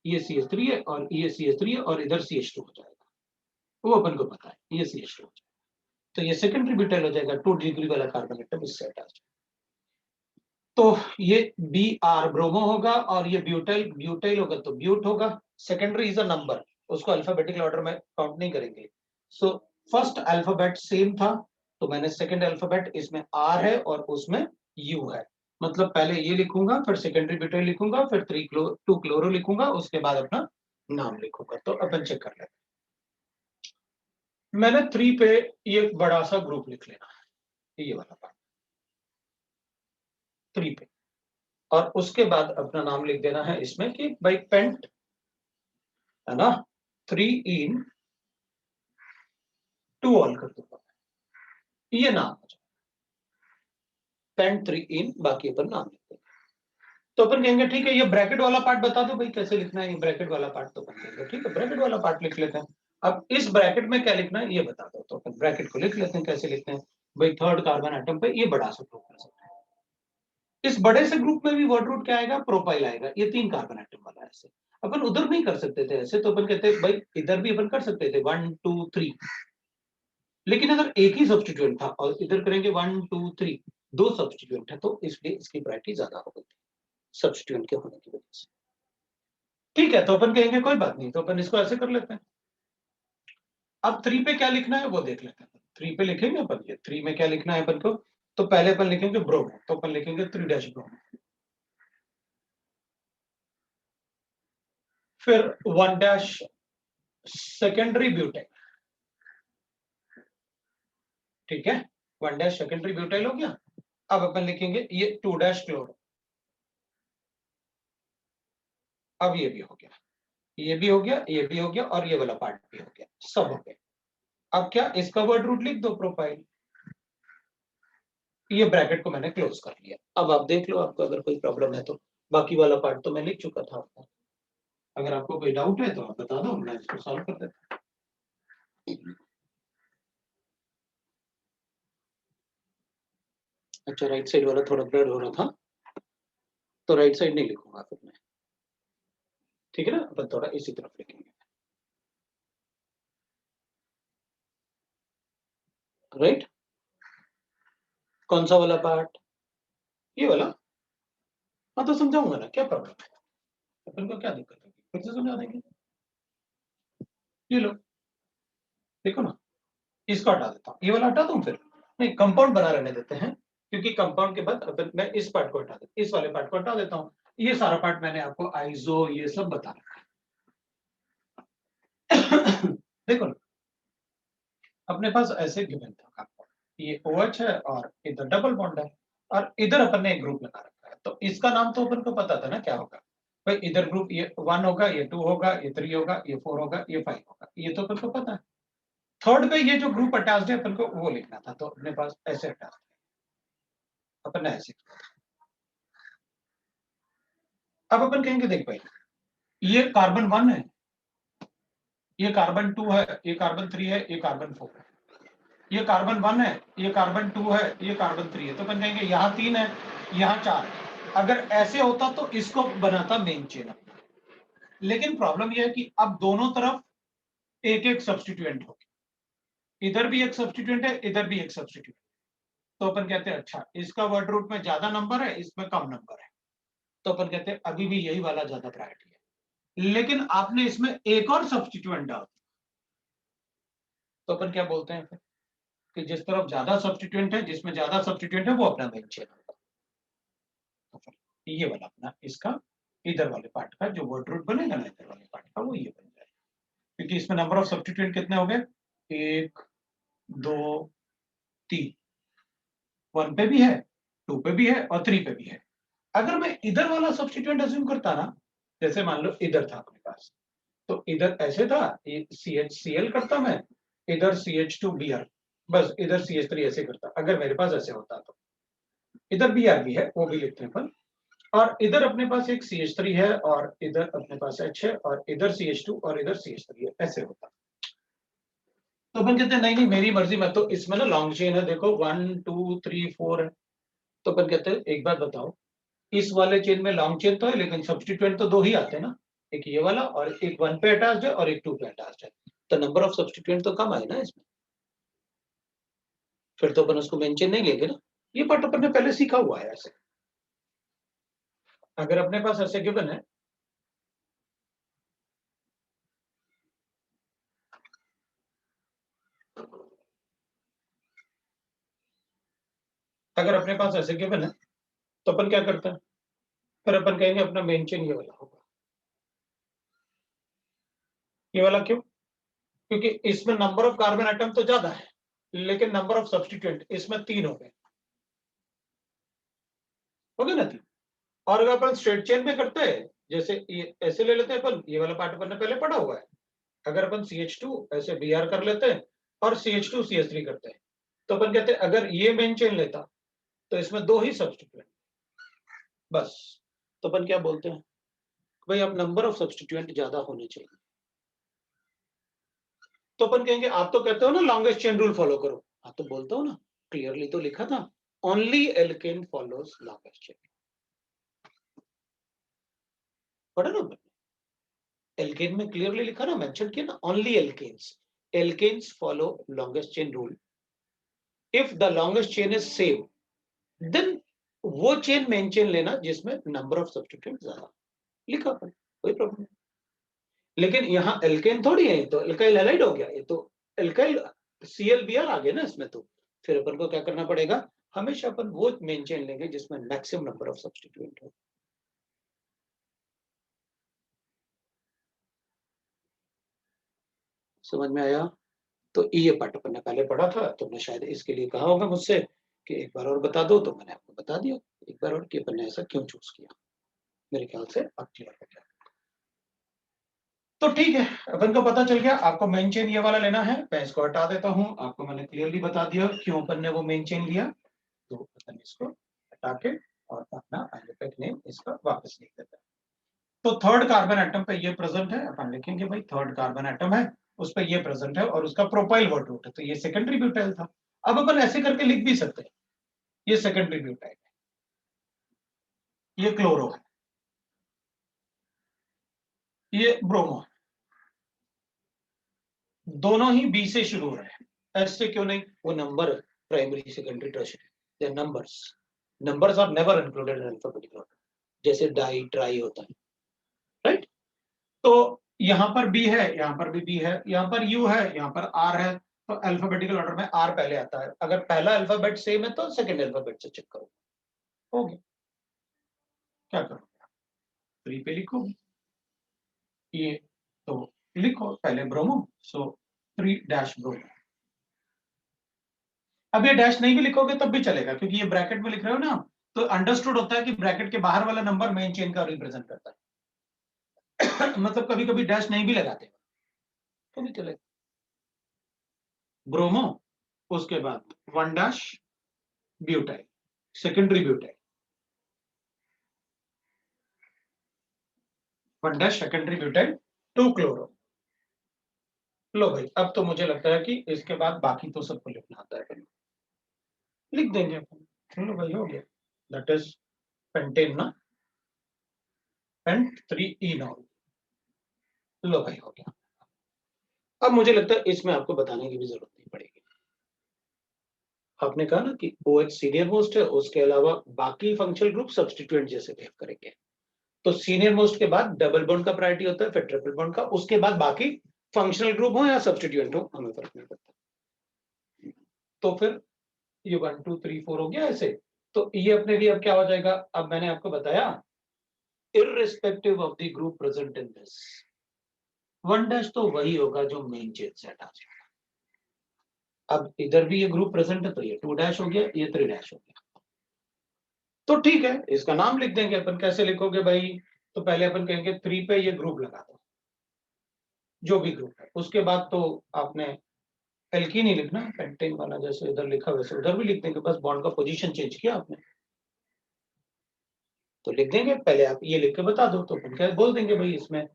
Speaker 1: ये CH3 है और ये CH3 है और इधर CH2 हो जाएगा, वो अपन को पता है, ये CH2 हो जाएगा। तो ये सेकेंडरी ब्यूटाइल हो जाएगा, 2 डिग्री वाला कार्बन एटम इससे अटैच्ड। तो ये Br ब्रोमो होगा और ये ब्यूटाइल, ब्यूटाइल होगा तो ब्यूट होगा। सेकेंडरी इज अ नंबर, उसको अल्फाबेटिकल ऑर्डर में काउंट नहीं करेंगे। सो फर्स्ट अल्फाबेट सेम था, तो मैंने सेकेंड अल्फाबेट, इसमें R है और उसमें U है, मतलब पहले ये लिखूंगा, फिर सेकेंडरी ब्यूटाइल लिखूंगा, फिर 2 क्लोरो लिखूंगा, उसके बाद अपना नाम लिखूंगा। तो अपन चेक कर लेते हैं। मैंने 3 पे ये बड़ा सा ग्रुप लिख लेना है, ये वाला पार्ट 3 पे, और उसके बाद अपना नाम लिख देना है इसमें कि भाई पेंट, है ना, 3 इन 2 ऑल कर दूंगा, ये नाम हो जाए पेंट 3 इन, बाकी अपन नाम लिख देंगे। तो अपन कहेंगे ठीक है, ये ब्रैकेट वाला पार्ट बता दो भाई कैसे लिखना है, ये ब्रैकेट वाला पार्ट तो अपन कहेंगे ठीक है, ब्रैकेट वाला पार्ट लिख लेते हैं। अब इस ब्रैकेट में क्या लिखना है ये बता दो, तो अपन ब्रैकेट को लिख लेते हैं। कैसे लिखते हैं भाई, 3rd कार्बन एटम पे ये बड़ा सा ग्रुप कर सकते हैं। इस बड़े से ग्रुप में भी वर्ड रूट क्या आएगा, प्रोपाइल आएगा, ये 3 कार्बन एटम वाला है। ऐसे अपन उधर नहीं कर सकते थे ऐसे, तो अपन कहते हैं भाई इधर भी अपन कर सकते थे 1 2 3, लेकिन अगर एक ही सब्स्टिट्यूएंट था और इधर करेंगे 1 2 3, 2 सब्स्टिट्यूएंट है, तो इसलिए इसकी प्रायोरिटी ज्यादा हो गई सब्स्टिट्यूएंट के होने की वजह से। ठीक है, तो अपन कहेंगे कोई बात नहीं, तो अपन इसको ऐसे कर लेते हैं। अब 3 पे क्या लिखना है वो देख लेते हैं। 3 पे लिखेंगे अपन, ये 3 में क्या लिखना है अपन को, तो पहले अपन लिखेंगे ब्रोमो, तो अपन लिखेंगे 3 डैश ब्रोमो, फिर 1 डैश सेकेंडरी ब्यूटेन, ठीक है, 1 डैश सेकेंडरी ब्यूटेन हो गया। अब अपन लिखेंगे ये 2 डैश क्लोरो, अब ये भी हो गया, ये भी हो गया, ये भी हो गया, और ये वाला पार्ट भी हो गया, सब हो गया। अब क्या, इसका वर्ड रूट लिख दो प्रोपाइल, ये ब्रैकेट को मैंने क्लोज कर लिया। अब आप देख लो, आपको अगर कोई प्रॉब्लम है तो, बाकी वाला पार्ट तो मैं लिख चुका था आपको। अगर आपको कोई डाउट है तो आप बता दो, मैं इसको सॉल्व कर देता हूँ। अच्छा, राइट साइड वाला थोड़ा ब्लर हो रहा था, तो राइट साइड नहीं लिखूंगा फिर मैं, ठीक है ना, अपन थोड़ा इसी तरफ लिखेंगे। राइट, कौन सा वाला पार्ट, ये वाला। हाँ तो समझाऊंगा ना, क्या प्रॉब्लम है, अपन को क्या दिक्कत होगी, फिर से समझा देंगे। ये लो, देखो ना, इसको हटा देता हूँ, ये वाला हटा दूं फिर, नहीं कंपाउंड बना रहने देते हैं, क्योंकि कंपाउंड के बाद अपन मैं इस पार्ट को हटा देता, इस वाले पार्ट को हटा देता हूँ। ये सारा पार्ट मैंने आपको आइसो ये सब बता रखा है। देखो ना, अपने पास ऐसे गिवन था आपको, ये OH है और इधर डबल बॉन्ड है, और इधर अपन ने एक ग्रुप लगा रखा है, तो इसका नाम तो अपन को पता था ना क्या होगा भाई, इधर ग्रुप ये 1 होगा, ये 2 होगा, ये 3 होगा, ये 4 होगा, ये 5 होगा, ये तो अपन को पता है। थर्ड पे ये जो ग्रुप अटैच्ड है अपन को वो लिखना था, तो अपने पास ऐसे अटैच, अपन ने ऐसे। अब अपन कहेंगे देख भाई, ये कार्बन 1 है, ये कार्बन 2 है, ये कार्बन 3 है, ये कार्बन 4 है, ये कार्बन 1 है, ये कार्बन 2 है, ये कार्बन 3 है, तो अपन कहेंगे यहाँ 3 है, यहाँ 4 है। अगर ऐसे होता तो इसको बनाता मेन चेन, लेकिन प्रॉब्लम यह है कि अब दोनों तरफ एक एक सब्स्टिट्यूएंट हो, इधर भी एक सब्स्टिट्यूएंट है, इधर भी एक सब्स्टिट्यूएंट, तो अपन कहते हैं अच्छा इसका वर्ड रूट में ज्यादा नंबर है, इसमें कम नंबर है, तो अपन कहते हैं अभी भी यही वाला ज्यादा प्रायोरिटी है। लेकिन आपने इसमें एक और सब्स्टिट्यूएंट डाल, तो अपन क्या बोलते हैं फिर, कि जिस तरफ ज्यादा सब्स्टिट्यूएंट है, जिसमें ज्यादा सब्स्टिट्यूएंट है वो अपना मेन चेन होगा। तो फिर ये वाला अपना इसका इधर वाले पार्ट का जो वर्ड रूट बनेगा ना, इधर वाले पार्ट का वो ये बन जाएगा, क्योंकि इसमें नंबर ऑफ सब्स्टिट्यूएंट कितने हो गए, 1 2 3, 1 पे भी है, 2 पे भी है और 3 पे भी है। अगर मैं इधर वाला सब्स्टिट्यूएंट अज्यूम करता ना, जैसे मान लो इधर था अपने पास, तो इधर ऐसे था, ये CHCl करता मैं, इधर CH2Br, बस इधर CH3 ऐसे करता, अगर मेरे पास ऐसे होता तो। इधर Br भी है, वो भी लिखते हैं अपन, और इधर अपने पास एक CH3 है, और इधर अपने पास H है, और इधर CH2 और इधर CH3 है, ऐसे होता। तो अपन कहते हैं नहीं नहीं मेरी मर्जी, मैं तो इसमें ना लॉन्ग चेन है, देखो 1 2 3 4 है, तो अपन कहते हैं एक बात बताओ, इस वाले चेन में लॉन्ग चेन तो है, लेकिन सब्स्टिट्यूएंट तो 2 ही आते हैं ना, एक ये वाला और एक 1 पे अटैच्ड है और एक 2 पे अटैच्ड है, तो नंबर ऑफ सब्स्टिट्यूएंट तो कम आए ना इसमें, फिर तो अपन उसको मेन चेन नहीं लेंगे ना। ये पार्ट अपन ने पहले सीखा हुआ है ऐसे, अगर अपने पास ऐसे गिवन है, अगर अपने पास ऐसे गिवन है तो अपन क्या करते हैं, फिर अपन कहेंगे अपना मेन चेन ये वाला होगा। ये वाला क्यों? क्योंकि इसमें नंबर ऑफ कार्बन एटम तो ज्यादा है, लेकिन नंबर ऑफ सब्स्टिट्यूएंट इसमें 3 हो गए ना 3। और अगर अपन स्ट्रेट चेन में करते हैं, जैसे ये ऐसे ले लेते हैं अपन, ये वाला पार्ट अपन ने पहले पढ़ा हुआ है। अगर अपन CH2 ऐसे Br कर लेते हैं और CH2 CH3 करते हैं, तो अपन कहते हैं अगर ये मेन चेन लेता तो इसमें 2 ही सब्स्टिट्यूएंट बस। तो अपन क्या बोलते हैं भाई, अब नंबर ऑफ सब्स्टिट्यूएंट ज्यादा होने चाहिए। तो अपन कहेंगे आप तो कहते हो ना लॉन्गेस्ट चेन रूल फॉलो करो, हाँ तो बोलता हूँ ना, क्लियरली तो लिखा था only alkane follows longest chain. पढ़ा ना, एल्केन में क्लियरली लिखा ना, मेंशन किया ना, only alkanes follow longest chain rule. If the longest chain is same, then वो चेन मेन चेन लेना जिसमें नंबर ऑफ सब्स्टिट्यूएंट ज्यादा, लिखा पर कोई प्रॉब्लम नहीं। लेकिन यहाँ एल्केन थोड़ी है, तो एल्काइल हैलाइड हो गया, ये तो एल्काइल ClBr आ गया ना इसमें। तो फिर अपन को क्या करना पड़ेगा, हमेशा अपन वो मेन चेन लेंगे जिसमें मैक्सिमम नंबर ऑफ सब्स्टिट्यूएंट हो। समझ में आया? तो ये पार्ट अपन ने पहले पढ़ा था, तुमने शायद इसके लिए कहा होगा मुझसे कि एक बार और बता दो, तो मैंने आपको बता दिया एक बार और कि अपन ने ऐसा क्यों चूज किया। मेरे ख्याल से अब क्लियर हो गया। तो ठीक है, अपन को पता चल गया आपको मेन चेन ये वाला लेना है। मैं इसको हटा देता हूं, आपको मैंने क्लियरली बता दिया क्यों अपन ने वो मेन चेन लिया। तो अपन इसको हटा के और अपना एलिफेट नेम इसका वापस लिख देते हैं। तो थर्ड कार्बन एटम पे ये प्रेजेंट है, अपन लिखेंगे भाई थर्ड कार्बन एटम है, उस पर ये प्रेजेंट है और उसका प्रोपाइल वर्ड रूट है, तो ये सेकेंडरी ब्यूटाइल था। अब अपन ऐसे करके लिख भी सकते हैं, ये सेकेंडरी ब्यूटाइल है, ये क्लोरो है, ये ब्रोमो है, दोनों ही बी से शुरू हो रहे हैं। एस से क्यों नहीं? वो number primary secondary tertiary, they numbers. Numbers are never included in alphabetical order, जैसे डाई ट्राई होता है, राइट? तो यहां पर बी है, यहां पर भी बी है, यहां पर यू है, यहां पर आर है। तो अल्फाबेटिकल ऑर्डर में आर पहले आता है। अगर पहला अल्फाबेट सेम है तो सेकंड अल्फाबेट से चेक करो। हो गया, क्या करो, 3 पे लिखो ये, तो लिखो पहले ब्रोमो, सो 3 डैश ब्रोमो। अब ये डैश नहीं भी लिखोगे तब भी चलेगा, क्योंकि ये ब्रैकेट में लिख रहे हो ना, तो अंडरस्टूड होता है कि ब्रैकेट के बाहर वाला नंबर मेन चेन का रिप्रेजेंट करता है। मतलब कभी कभी डैश नहीं भी लगाते तो भी चलेगा। ब्रोमो, उसके बाद 1 dash butyl, secondary butyl, 1 dash secondary butyl 2 chloro. लो भाई, अब तो मुझे लगता है कि इसके बाद बाकी तो सबको लिखना आता है, लिख देंगे अपन। चलो भाई, हो गया। दैट इज पेंटेन ना, पेंट 3 इनॉल। लो भाई, हो गया। अब मुझे लगता है इसमें आपको बताने की भी जरूरत नहीं पड़ेगी। आपने कहा ना कि OH सीनियर मोस्ट है, उसके अलावा बाकी फंक्शनल ग्रुप सब्स्टिट्यूएंट जैसे बिहेव करेंगे। तो सीनियर मोस्ट के बाद डबल बॉन्ड का प्रायोरिटी होता है, फिर ट्रिपल बॉन्ड का, उसके बाद बाकी फंक्शनल ग्रुप हो या सब्स्टिट्यूएंट हो, हमें फर्क नहीं पड़ता। तो फिर ये 1 2 3 4 हो गया ऐसे। तो ये अपने लिए अब क्या हो जाएगा, अब मैंने आपको बताया irrespective of the group present in this, 1 dash तो वही होगा जो मेन चेन से हटा जाएगा। अब इधर भी ये ग्रुप प्रेजेंट है, तो ये 2 डैश हो गया, ये 3 डैश हो गया। तो ठीक है, इसका नाम लिख देंगे अपन। कैसे लिखोगे भाई? तो पहले अपन कहेंगे 3 पे ये ग्रुप लगा दो, जो भी ग्रुप है। उसके बाद तो आपने एल्कीन ही लिखना, पेंटेन वाला जैसे इधर लिखा वैसे उधर भी लिख देंगे, बस बॉन्ड का पोजीशन चेंज किया आपने। तो लिख देंगे, पहले आप ये लिख के बता दो, तो अपन क्या बोल देंगे भाई इसमें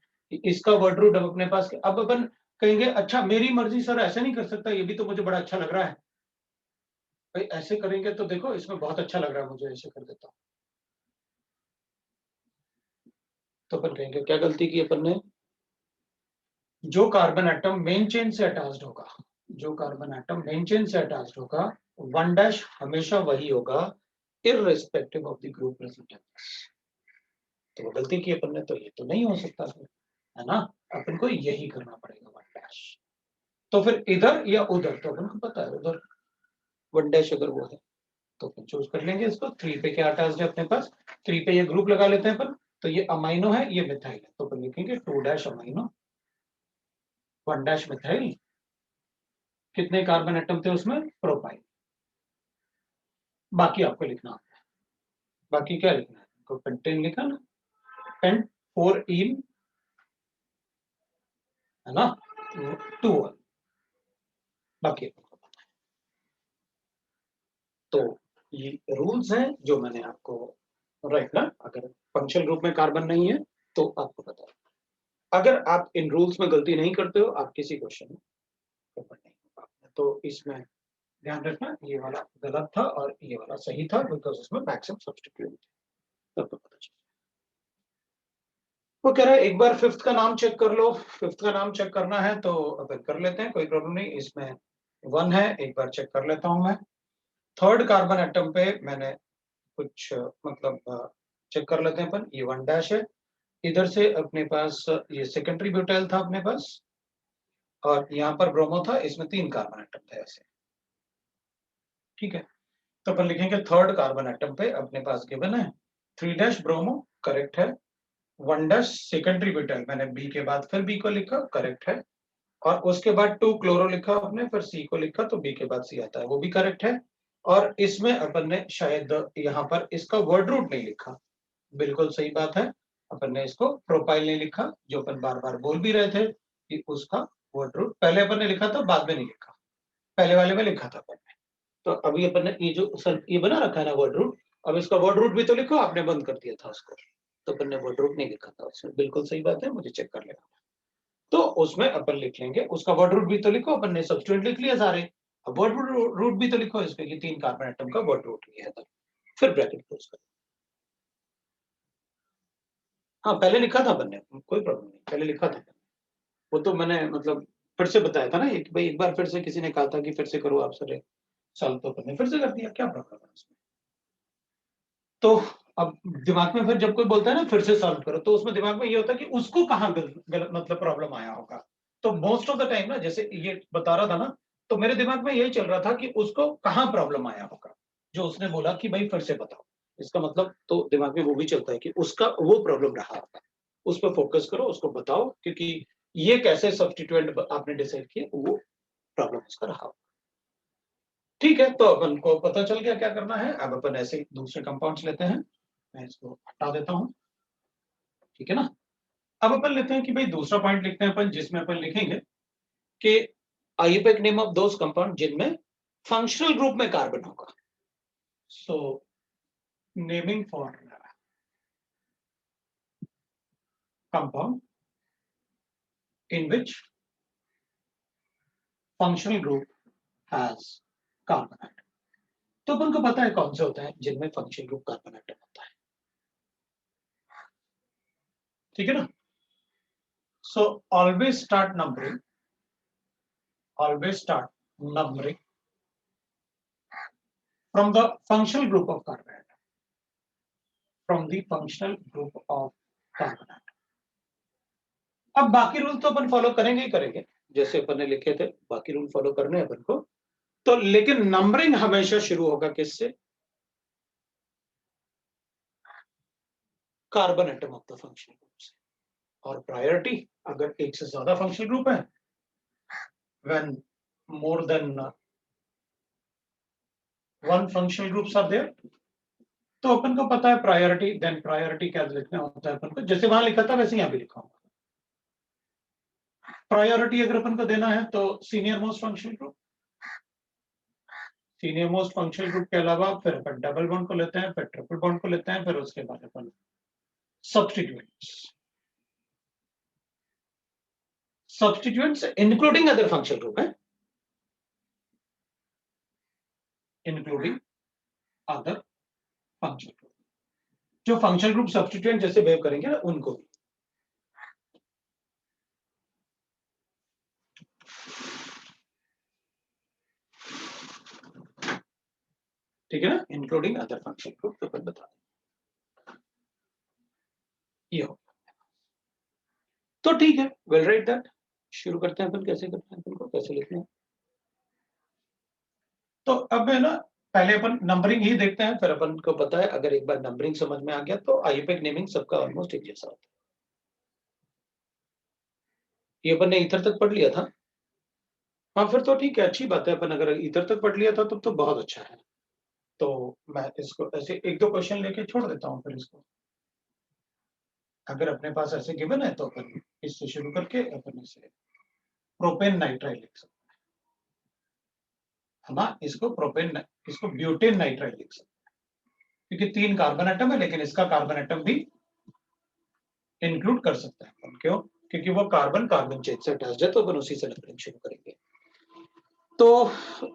Speaker 1: इसका वर्ड रूट अब अपने पास। अब अपन कहेंगे अच्छा मेरी मर्जी सर, ऐसे नहीं कर सकता, ये भी तो मुझे बड़ा अच्छा लग रहा है। भाई ऐसे करेंगे तो देखो, इसमें बहुत अच्छा लग रहा है मुझे, ऐसे कर देता हूँ। तो अपन कहेंगे क्या गलती की अपन ने, जो कार्बन एटम मेन चेन से अटैच्ड होगा, जो कार्बन एटम मेन चेन से अटैच्ड होगा, 1 डैश हमेशा वही होगा irrespective of the group present. तो वो गलती की अपन ने, तो ये तो नहीं हो सकता फिर, है ना? अपन को यही करना पड़ेगा 1 डैश। तो फिर इधर या उधर, तो अपन को पता है उधर 1 डैश अगर वो है, तो अपन चूज कर लेंगे इसको। 3 पे क्या अटैच्ड है अपने पास, 3 पे ये ग्रुप लगा लेते हैं अपन। तो ये अमाइनो है, ये मिथाइल है, तो अपन लिखेंगे 2 डैश अमाइनो 1 डैश मिथाइल। कितने कार्बन एटम थे उसमें, प्रोपाइल। बाकी आपको लिखना है, बाकी क्या लिखना है, तो पेंटेन लिखा ना, पेंट 4 इन, है ना, 2 बाकी। तो ये रूल्स हैं जो मैंने आपको, राइट ना, अगर फंक्शनल ग्रुप में कार्बन नहीं है तो आपको पता है। अगर आप इन रूल्स में गलती नहीं करते हो, आप किसी क्वेश्चन में पेपर नहीं हो पाते। तो इसमें ध्यान रखना, ये वाला गलत था और ये वाला सही था, बिकॉज इसमें मैक्सिमम सब्स्टिट्यूट थे, तब तो पता चला। वो कह रहा है एक बार फिफ्थ का नाम चेक कर लो। फिफ्थ का नाम चेक करना है तो अपन कर लेते हैं, कोई प्रॉब्लम नहीं। इसमें 1 है, एक बार चेक कर लेता हूं मैं। थर्ड कार्बन एटम पे मैंने कुछ मतलब चेक कर लेते हैं अपन। ये 1 डैश है, इधर से अपने पास ये सेकेंडरी ब्यूटाइल था अपने पास, और यहाँ पर ब्रोमो था, इसमें 3 कार्बन एटम थे ऐसे, ठीक है। तो अपन लिखेंगे थर्ड कार्बन एटम पे अपने पास गिवन है 3 डैश ब्रोमो, करेक्ट है। 1 डैश सेकेंडरी ब्यूटाइल, मैंने बी के बाद फिर बी को लिखा, करेक्ट है। और उसके बाद 2 क्लोरो लिखा आपने, फिर सी को लिखा, तो बी के बाद सी आता है, वो भी करेक्ट है। और इसमें अपन ने शायद यहाँ पर इसका वर्ड रूट नहीं लिखा, बिल्कुल सही बात है। अपन ने इसको प्रोपाइल नहीं लिखा, जो अपन बार बार बोल भी रहे थे कि उसका वर्ड रूट पहले अपन ने लिखा था, बाद में नहीं लिखा, पहले वाले में लिखा था अपन ने। तो अभी अपन ने ये जो सर ये बना रखा है ना वर्ड रूट, अब इसका वर्ड रूट भी तो लिखो, आपने बंद कर दिया था उसको, तो अपन ने वर्ड रूट नहीं लिखा था उसमें, बिल्कुल सही बात है, मुझे चेक कर लेना। तो उसमें अपन लिख लेंगे, उसका वर्ड रूट भी तो लिखो, अपन ने सब्स्टिट्यूएंट लिख लिया सारे, अब वर्ड रूट भी तो लिखो इसके कि 3 कार्बन एटम का वर्ड रूट लिया था, फिर ब्रैकेट क्लोज करो। हाँ पहले लिखा था अपन ने, कोई प्रॉब्लम नहीं, पहले लिखा था, वो तो मैंने मतलब फिर से बताया था ना, एक भाई एक बार फिर से किसी ने कहा था कि फिर से करो आप सर सॉल्व, तो अपन ने फिर से कर दिया, क्या प्रॉब्लम है उसमें। तो अब दिमाग में फिर जब कोई बोलता है ना फिर से सॉल्व करो, तो उसमें दिमाग में ये होता है कि उसको कहाँ गलत मतलब प्रॉब्लम आया होगा। तो मोस्ट ऑफ द टाइम ना, जैसे ये बता रहा था ना, तो मेरे दिमाग में यही चल रहा था कि उसको कहाँ प्रॉब्लम आया होगा, जो उसने बोला कि भाई फिर से बताओ, इसका मतलब तो दिमाग में वो भी चलता है कि उसका वो प्रॉब्लम रहा होगा, उस पर फोकस करो, उसको बताओ, क्योंकि ये कैसे सब्स्टिट्यूएंट आपने डिसाइड किया, वो प्रॉब्लम उसका रहा। ठीक है, तो अपन को पता चल गया क्या करना है। अब अपन ऐसे दूसरे कंपाउंड्स लेते हैं, मैं इसको हटा देता हूं, ठीक है ना। अब अपन लेते हैं कि भाई दूसरा पॉइंट लिखते हैं अपन, जिसमें अपन लिखेंगे कि IUPAC name of those compound जिनमें फंक्शनल ग्रुप में कार्बन होगा। So naming for compound in which functional group has carbon atom. तो अपन को पता है कौन से होते हैं जिनमें फंक्शनल ग्रुप कार्बन एटम होता है, ठीक है ना। So always start numbering, always start numbering from the functional group of carbon atom, from the functional group of carbon atom. अब बाकी रूल तो अपन फॉलो करेंगे ही करेंगे, जैसे अपन ने लिखे थे बाकी रूल फॉलो करने अपन को, तो लेकिन नंबरिंग हमेशा शुरू होगा किससे, carbon atom of the functional group से। और प्रायोरिटी, अगर एक से ज्यादा फंक्शनल ग्रुप है, when more than one functional groups are there, तो अपन को पता है प्रायोरिटी, देन प्रायोरिटी क्या लिखना होता है अपन को, जैसे वहां लिखा था वैसे यहाँ भी लिखा होगा। प्रायोरिटी अगर अपन को देना है तो senior most functional group, senior most functional group के अलावा फिर अपन डबल बॉन्ड को लेते हैं, फिर ट्रिपल बॉन्ड को लेते हैं, फिर उसके बाद अपन substituents, substituents including other functional group है, इंक्लूडिंग अदर फंक्शनल ग्रुप, जो फंक्शनल ग्रुप सब्स्टिट्यूएंट जैसे बिहेव करेंगे ना उनको भी। ठीक है ना, इंक्लूडिंग अदर फंक्शनल ग्रुप, तो अपन बता दें ये हो। तो ठीक है, वेल राइट दैट, शुरू करते हैं अपन, कैसे करते हैं अपन को कैसे लिखना है। तो अब है ना, पहले अपन नंबरिंग ही देखते हैं, फिर अपन को पता है अगर एक बार नंबरिंग समझ में आ गया तो आईयूपैक नेमिंग सबका ऑलमोस्ट एक जैसा होता है। ये अपन ने ईथर तक पढ़ लिया था। हाँ फिर तो ठीक है, अच्छी बात है। अपन अगर ईथर तक पढ़ लिया था तब तो बहुत अच्छा है। तो मैं इसको ऐसे एक दो क्वेश्चन लेके छोड़ देता हूँ फिर इसको। अगर अपने पास ऐसे गिवन है तो अपन इससे शुरू करके अपन इसे प्रोपेन नाइट्राइल लिख सकते है ना, इसको ब्यूटेन नाइट्राइल लिख सकते हैं, क्योंकि 3 कार्बन एटम है, लेकिन इसका कार्बन एटम भी इंक्लूड कर सकते हैं अपन। क्यों? क्योंकि वो कार्बन चेन से अटैच्ड है, तो अपन उसी से नंबरिंग शुरू करेंगे। तो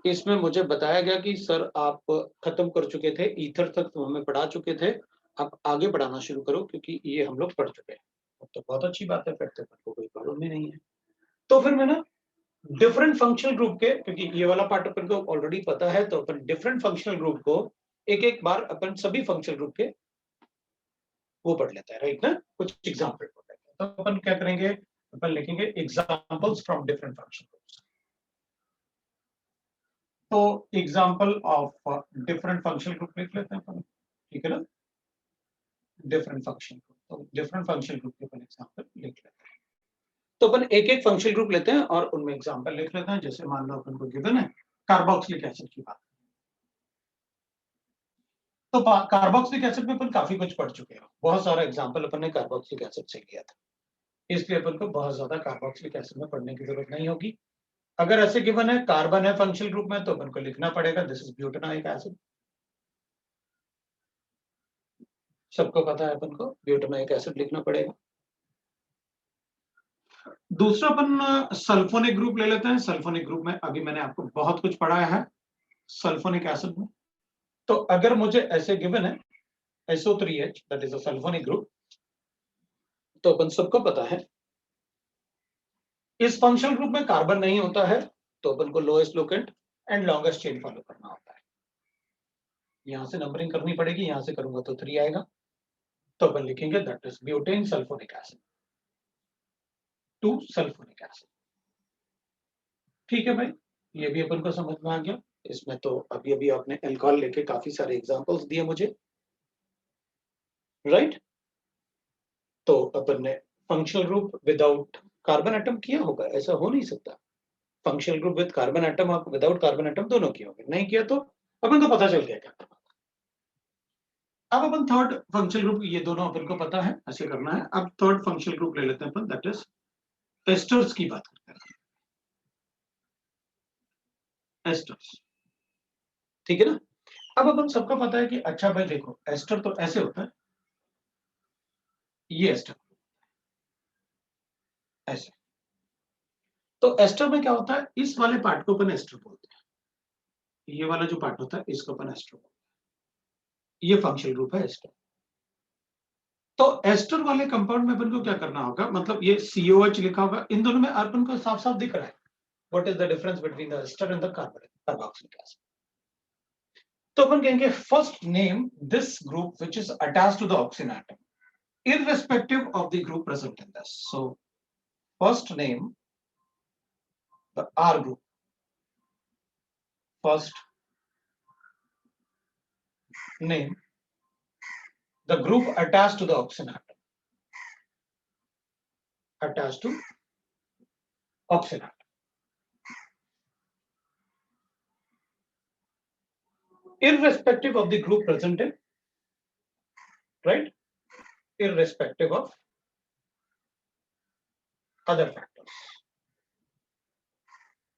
Speaker 1: इसमें मुझे बताया गया कि सर आप खत्म कर चुके थे, ईथर तक तो हमें पढ़ा चुके थे, आप आगे पढ़ाना शुरू करो क्योंकि ये हम लोग पढ़ चुके हैं। तो बहुत अच्छी बात है, फिर तो अपन को कोई प्रॉब्लम ही नहीं है। तो फिर मैं ना डिफरेंट फंक्शनल ग्रुप के, क्योंकि ये वाला पार्ट अपन को ऑलरेडी पता है, तो अपन डिफरेंट फंक्शनल ग्रुप को एक एक बार अपन सभी फंक्शनल ग्रुप के वो पढ़ लेते हैं, राइट ना, कुछ एग्जाम्पल पढ़ लेते हैं। तो अपन क्या करेंगे, अपन लिखेंगे examples from different functional groups. तो example of different functional group लिख लेते हैं अपन, ठीक है ना, डिफरेंट फंक्शनल ग्रुप। तो डिफरेंट फंक्शनल ग्रुप के अपन एग्जाम्पल लिख लेते हैं। तो अपन एक एक फंक्शनल ग्रुप लेते हैं और उनमें एग्जाम्पल लिख लेते हैं। जैसे मान लो अपन को गिवन है कार्बोक्सिलिक एसिड की बात, तो कार्बोक्सिलिक एसिड में अपन काफी कुछ पढ़ चुके हैं, बहुत सारा एग्जाम्पल अपन ने कार्बोक्सिलिक एसिड से लिया था, इसलिए अपन को बहुत ज्यादा कार्बोक्सिलिक एसिड में पढ़ने की जरूरत नहीं होगी। अगर ऐसे गिवन है कार्बन है फंक्शनल ग्रुप में, तो अपन को लिखना पड़ेगा दिस इज ब्यूटेनोइक एसिड। सबको पता है अपन को ब्यूटेनोइक एसिड लिखना पड़ेगा। दूसरा अपन सल्फोनिक ग्रुप ले लेते हैं। सल्फोनिक ग्रुप में अभी मैंने आपको बहुत कुछ पढ़ाया है सल्फोनिक एसिड में। तो अगर मुझे ऐसे गिवन है SO3H that is a sulphonic group, तो अपन सबको पता है इस फंक्शनल ग्रुप में कार्बन नहीं होता है, तो अपन को lowest locant and longest chain follow करना होता है। यहां से नंबरिंग करनी पड़ेगी, यहां से करूंगा तो 3 आएगा, तो अपन लिखेंगे that is butane sulphonic acid, 2 sulphonic acid. ठीक है भाई, ये भी अपन को समझ में आ गया। इसमें तो अभी अभी आपने एल्कोहल लेके काफी सारे एग्जांपल्स दिए मुझे, राइट। तो अपन ने functional group without carbon atom किया होगा, ऐसा हो नहीं सकता। Functional group with carbon atom और विदाउट कार्बन एटम दोनों किए होंगे, नहीं किया तो अपन को पता चल गया क्या करना। अब अपन थर्ड फंक्शनल ग्रुप, ये दोनों अपन को पता है ऐसे करना है। अब थर्ड फंक्शनल ग्रुप ले लेते हैं अपन, दैट इज एस्टर्स की बात करते हैं। एस्टर्स, ठीक है ना। अब अपन सबको पता है कि अच्छा भाई देखो एस्टर तो ऐसे होता है, ये एस्टर ऐसे। तो एस्टर में क्या होता है, इस वाले पार्ट को अपन एस्टर बोलते हैं, ये वाला जो पार्ट होता है इसको अपन एस्टर बोलते हैं। ये फंक्शनल ग्रुप है एस्टर। तो एस्टर वाले कंपाउंड में अपन को क्या करना होगा, मतलब ये COH लिखा होगा, इन दोनों में अपन को साफ साफ दिख रहा है what is the difference between the ester and the carboxylic acid. तो अपन कहेंगे first name this group which is attached to the oxygen atom irrespective of the group present in this. So first name the R group, first name the group attached to the oxygen atom, attached to oxygen atom, irrespective of the group present in, right, irrespective of other factors.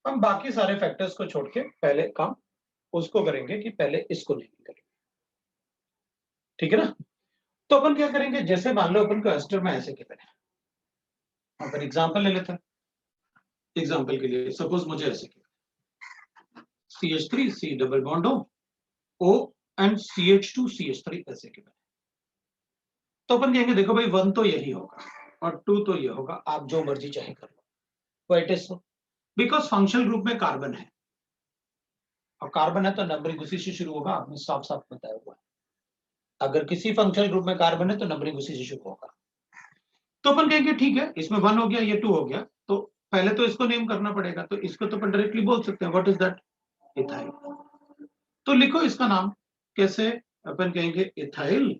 Speaker 1: हम बाकी सारे factors को छोड़ के पहले काम उसको करेंगे कि पहले इसको नहीं करेंगे, ठीक है ना। तो अपन क्या करेंगे, जैसे मान लो अपन को एस्टर में ऐसे गिवन है, अपन एग्जांपल ले लेते हैं। एग्जांपल के लिए सपोज मुझे ऐसे CH3 C double bond O and CH2 CH3 ऐसे गिवन है। तो अपन कहेंगे देखो भाई 1 तो यही होगा और 2 तो ये होगा, आप जो मर्जी चाहे कर लो, it is so because functional group में कार्बन है, और कार्बन है तो नंबरिंग उसी से शुरू होगा, आपने साफ साफ बताया हुआ है। अगर किसी फंक्शनल ग्रुप में कार्बन है तो नंबरिंग उसी से शुरू होगा। तो अपन कहेंगे ठीक है, इसमें 1 हो गया, ये 2 हो गया, तो पहले तो इसको नेम करना पड़ेगा, तो इसको तो अपन डायरेक्टली बोल सकते हैं व्हाट इज दैट, इथाइल। तो लिखो इसका नाम कैसे, अपन कहेंगे इथाइल,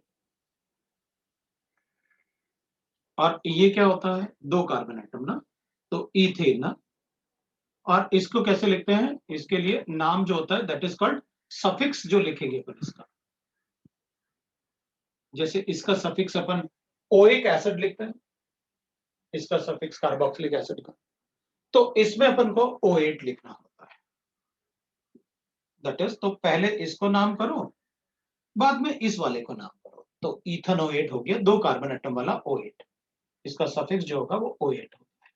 Speaker 1: और ये क्या होता है, 2 कार्बन एटम ना, तो इथेन ना। और इसको कैसे लिखते हैं, इसके लिए नाम जो होता है दैट इज कॉल्ड सफिक्स, जो लिखेंगे अपन इसका, जैसे इसका सफिक्स अपन ओइक एसिड लिखते हैं, इसका सफिक्स कार्बोक्सिलिक एसिड का, तो इसमें अपन को O8 लिखना होता है। दैट इज, तो पहले इसको नाम करो, बाद में इस वाले को नाम करो, तो इथेनोएट हो गया, 2 कार्बन एटम वाला O8, इसका सफिक्स जो होगा वो O8 होगा।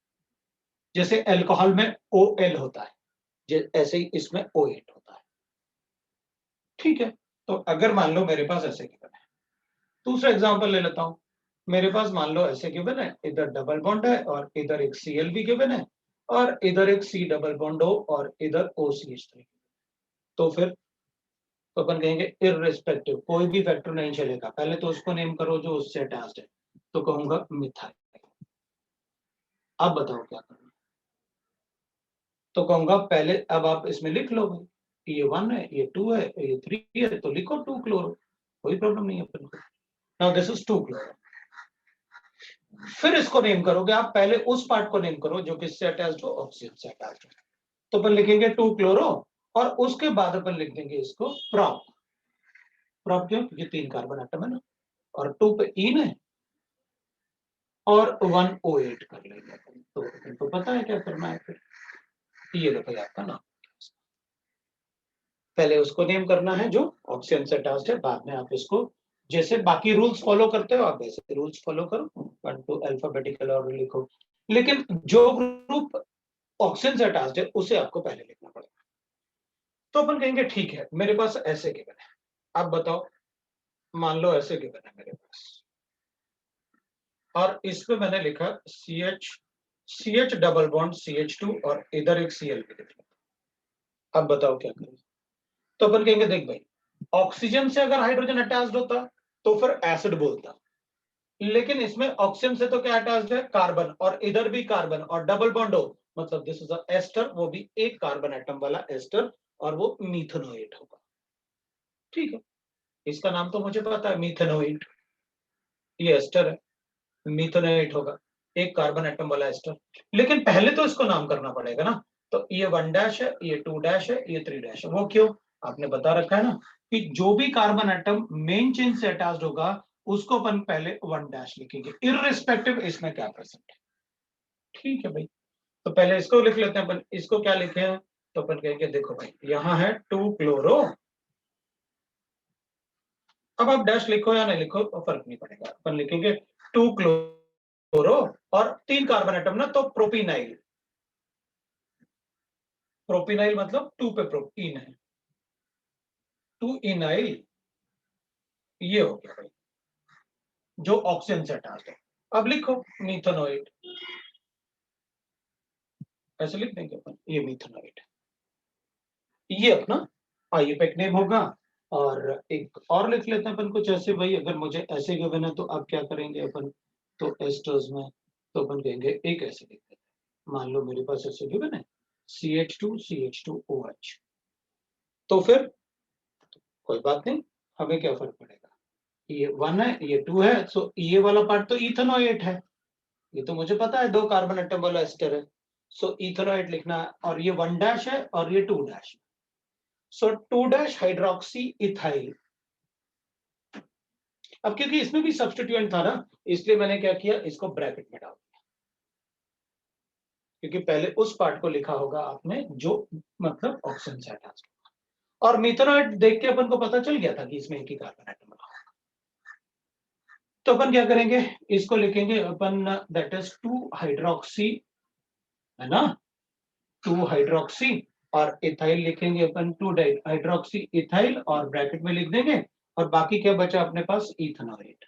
Speaker 1: जैसे अल्कोहल में OL होता है, ऐसे ही इसमें O8 होता है। ठीक है, तो अगर मान लो मेरे पास ऐसे गिवन है, दूसरा एग्जांपल ले लेता हूं, मेरे पास मान लो ऐसे गिवन है, इधर डबल बॉन्ड है और इधर एक Cl भी गिवन है, और इधर एक C डबल बॉन्ड O और इधर OCH3, तो फिर तो अपन कहेंगे इररिस्पेक्टिव, कोई भी फैक्टर नहीं चलेगा, पहले तो उसको नेम करो जो उससे अटैच्ड है, तो कहूंगा मिथाइल। अब बताओ क्या करना, तो कहूंगा पहले, अब आप इसमें लिख लो भाई, ये 1 है, ये 2 है, ये 3 है, तो लिखो 2 क्लोरो, कोई प्रॉब्लम नहीं है अपन को। Now this is 2 chloro. फिर इसको नेम करोगे आप, पहले उस पार्ट को नेम करो जो किससे अटैच्ड हो, ऑक्सीजन से अटैच्ड हो, तो अपन लिखेंगे 2 क्लोरो, और उसके बाद अपन लिख देंगे इसको प्रॉप। प्रॉप क्यों, क्योंकि 3 कार्बन एटम है ना, और 2 पे इन है, और 1O8 कर लेंगे अपन, तो इनको पता है क्या करना है फिर। ये लो भाई आपका नाम, पहले उसको नेम करना है जो ऑक्सीजन से अटैच्ड है, बाद में आप इसको जैसे बाकी रूल्स फॉलो करते हो आप वैसे रूल्स फॉलो करो, 1 2 अल्फाबेटिकल ऑर्डर लिखो, लेकिन जो ग्रुप ऑक्सीजन से अटैच्ड है उसे आपको पहले लिखना पड़ेगा। तो अपन कहेंगे ठीक है, मेरे पास ऐसे गिवन है, अब बताओ, मान लो ऐसे गिवन है मेरे पास, और इसमें मैंने लिखा CH डबल बॉन्ड CH2 और इधर एक Cl भी लिख लिया। अब बताओ क्या करें, तो अपन कहेंगे देख भाई, ऑक्सीजन से अगर हाइड्रोजन अटैच्ड होता तो फिर एसिड बोलता, लेकिन इसमें ऑक्सीजन से तो क्या अटैच्ड है, कार्बन, और इधर भी कार्बन और डबल बॉन्ड हो, मतलब दिस इज अ एस्टर, वो भी एक कार्बन एटम वाला एस्टर, और वो मीथेनोएट होगा। ठीक है, इसका नाम तो मुझे पता है मीथेनोएट, ये एस्टर है, मीथेनोएट होगा, एक कार्बन एटम वाला एस्टर, लेकिन पहले तो इसको नाम करना पड़ेगा ना, तो ये 1 डैश है, ये 2 डैश है, ये 3 डैश है, वो क्यों, आपने बता रखा है ना कि जो भी कार्बन एटम मेन चेन से अटैच्ड होगा उसको अपन पहले 1 डैश लिखेंगे, इररिस्पेक्टिव इसमें क्या प्रेजेंट है। ठीक है भाई, तो पहले इसको लिख लेते हैं अपन, इसको क्या लिखे हैं, तो अपन कहेंगे देखो भाई यहाँ है 2 क्लोरो, अब आप डैश लिखो या नहीं लिखो तो फर्क नहीं पड़ेगा, अपन लिखेंगे 2 क्लोरो, और 3 कार्बन एटम ना, तो प्रोपिनाइल, प्रोपिनाइल मतलब 2 पे प्रोपीन है, 2 इनाइल, ये हो गया भाई जो ऑक्सीजन से अटैच्ड है। अब लिखो मीथेनोएट, ऐसे लिख देंगे अपन, ये मीथेनोएट, ये अपना आईयूपैक नेम होगा। और एक और लिख लेते हैं अपन कुछ ऐसे भाई, अगर मुझे ऐसे गिवन है तो अब क्या करेंगे अपन, तो एस्टर्स में, तो अपन कहेंगे एक ऐसे लिख देते हैं, मान लो मेरे पास ऐसे गिवन है CH2CH2OH, तो फिर कोई बात नहीं, हमें क्या फर्क पड़ेगा, ये 1 है, ये 2 है, सो ये वाला पार्ट तो इथेनोएट है, ये तो मुझे पता है 2 कार्बन एटम वाला एस्टर है, सो इथेनोएट लिखना है, और ये 1 डैश है और ये 2 डैश है, सो 2 डैश हाइड्रोक्सी इथाइल। अब क्योंकि इसमें भी सब्स्टिट्यूएंट था ना, इसलिए मैंने क्या किया, इसको ब्रैकेट में डाल दिया, क्योंकि पहले उस पार्ट को लिखा होगा आपने जो मतलब ऑक्सीजन से अटैच, और मीथेनोएट देख के अपन को पता चल गया था कि इसमें एक ही कार्बन एटम होगा, तो अपन क्या करेंगे, इसको लिखेंगे अपन दैट इज 2 हाइड्रोक्सी, है ना, 2 हाइड्रोक्सी, और इथाइल लिखेंगे अपन 2 हाइड्रोक्सी इथाइल, और ब्रैकेट में लिख देंगे, और बाकी क्या बचा अपने पास, इथेनोएट,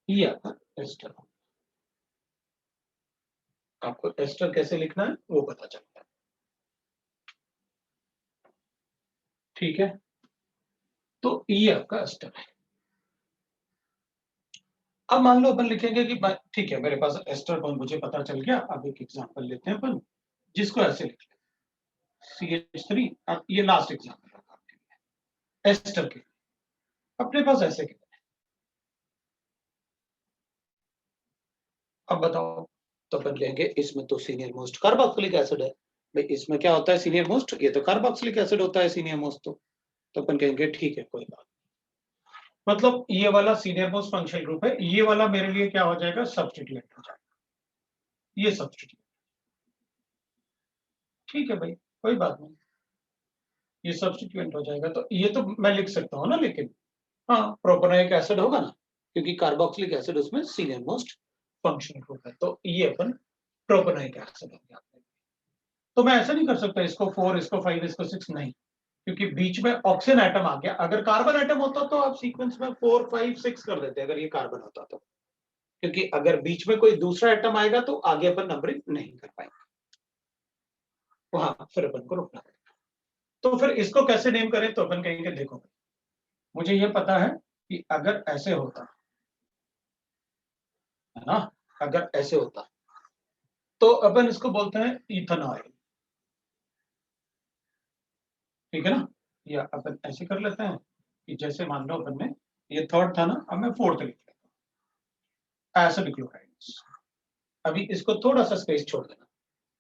Speaker 1: ये आपका एस्टर। आपको एस्टर कैसे लिखना है वो पता चलता है। ठीक है, तो ये आपका एस्टर है। अब मान लो अपन लिखेंगे कि ठीक है, मेरे पास एस्टर मुझे पता चल गया, अब एक एग्जांपल लेते हैं अपन, जिसको ऐसे लिख लें, CH3, अब ये लास्ट एग्जाम्पल है एस्टर के, अपने पास ऐसे के, अब बताओ, तो अपन कहेंगे इसमें तो सीनियर मोस्ट कार्बोक्सिलिक एसिड है। भाई इसमें क्या होता है सीनियर मोस्ट, ये तो कार्बोक्सिलिक एसिड होता है सीनियर मोस्ट, तो अपन कहेंगे ठीक है कोई बात, मतलब ये वाला सीनियर मोस्ट फंक्शनल ग्रुप है, ये वाला मेरे लिए क्या हो जाएगा, सब्स्टिट्यूएंट हो जाएगा, ये सब्स्टिट्यूएंट, ठीक है भाई कोई बात नहीं, ये सब्स्टिट्यूएंट हो जाएगा, तो ये तो मैं लिख सकता हूँ ना, लेकिन हाँ प्रोपेनोइक एसिड होगा ना, क्योंकि कार्बोक्सिलिक एसिड उसमें सीनियर मोस्ट फंक्शनल ग्रुप है, तो ये अपन प्रोपेनोइक एसिड हो गया। तो मैं ऐसा नहीं कर सकता इसको 4, इसको 5, इसको 6, नहीं, क्योंकि बीच में ऑक्सीजन एटम आ गया, अगर कार्बन एटम होता तो आप सीक्वेंस में 4, 5, 6 कर देते अगर ये कार्बन होता तो, क्योंकि अगर बीच में कोई दूसरा एटम आएगा तो आगे अपन नंबरिंग नहीं कर पाएंगे, वहां फिर अपन को रुकना पड़ेगा। तो फिर इसको कैसे नेम करें, तो अपन कहेंगे देखो मुझे ये पता है कि अगर ऐसे होता है ना, अगर ऐसे होता तो अपन इसको बोलते हैं इथेनॉल, ठीक है ना, या अपन ऐसे कर लेते हैं कि जैसे मान लो अपन ने ये थर्ड था ना, अब मैं फोर्थ लिख लेता हूं एसिड क्लोराइड, अभी इसको थोड़ा सा स्पेस छोड़ देना,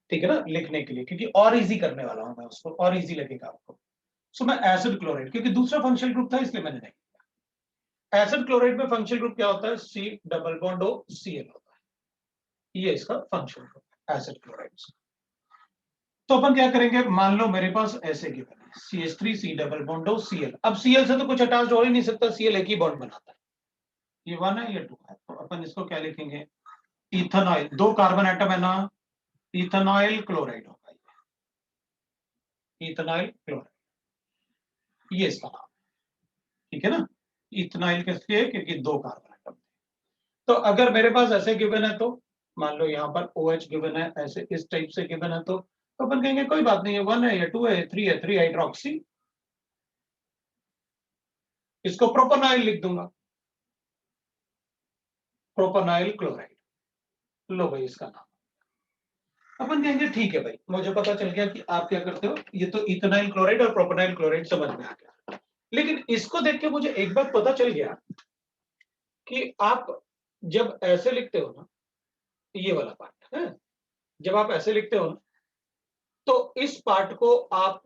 Speaker 1: ठीक है ना, लिखने के लिए, क्योंकि और इजी करने वाला हूं मैं उसको, और इजी लगेगा आपको। सो मैं एसिड क्लोराइड, क्योंकि दूसरा फंक्शनल ग्रुप था इसलिए मैंने नहीं किया। एसिड क्लोराइड में फंक्शनल ग्रुप क्या होता है, C double bond O Cl होता है, ये इसका फंक्शनल ग्रुप है एसिड क्लोराइड। तो अपन क्या करेंगे, मान लो मेरे पास ऐसे गिवन है CH3 C double bond O Cl, अब Cl से तो कुछ अटैच हो ही नहीं सकता, Cl एक ही बॉन्ड बनाता है, ये 1 है ये 2 है, तो अपन इसको क्या लिखेंगे, इथेनॉइल, 2 कार्बन एटम है ना, इथेनॉइल क्लोराइड होगा, इथेनॉइल क्लोराइड, ये इसका नाम, ठीक है ना, इथेनॉइल किसके है, क्योंकि 2 कार्बन एटम। तो अगर मेरे पास ऐसे गिवन है, तो मान लो यहाँ पर OH गिवन है, ऐसे इस टाइप से गिवन है, तो अपन कहेंगे कोई बात नहीं है, 1 है या 2 है 3 है, 3 हाइड्रोक्सी, इसको प्रोपेनॉइल लिख दूंगा, प्रोपेनॉइल क्लोराइड, लो भाई इसका नाम। अपन कहेंगे ठीक है भाई, मुझे पता चल गया कि आप क्या करते हो, ये तो इथेनॉइल क्लोराइड और प्रोपेनॉइल क्लोराइड समझ में आ गया, लेकिन इसको देख के मुझे एक बात पता चल गया कि आप जब ऐसे लिखते हो ना, ये वाला पार्ट है, जब आप ऐसे लिखते हो ना, तो इस पार्ट को आप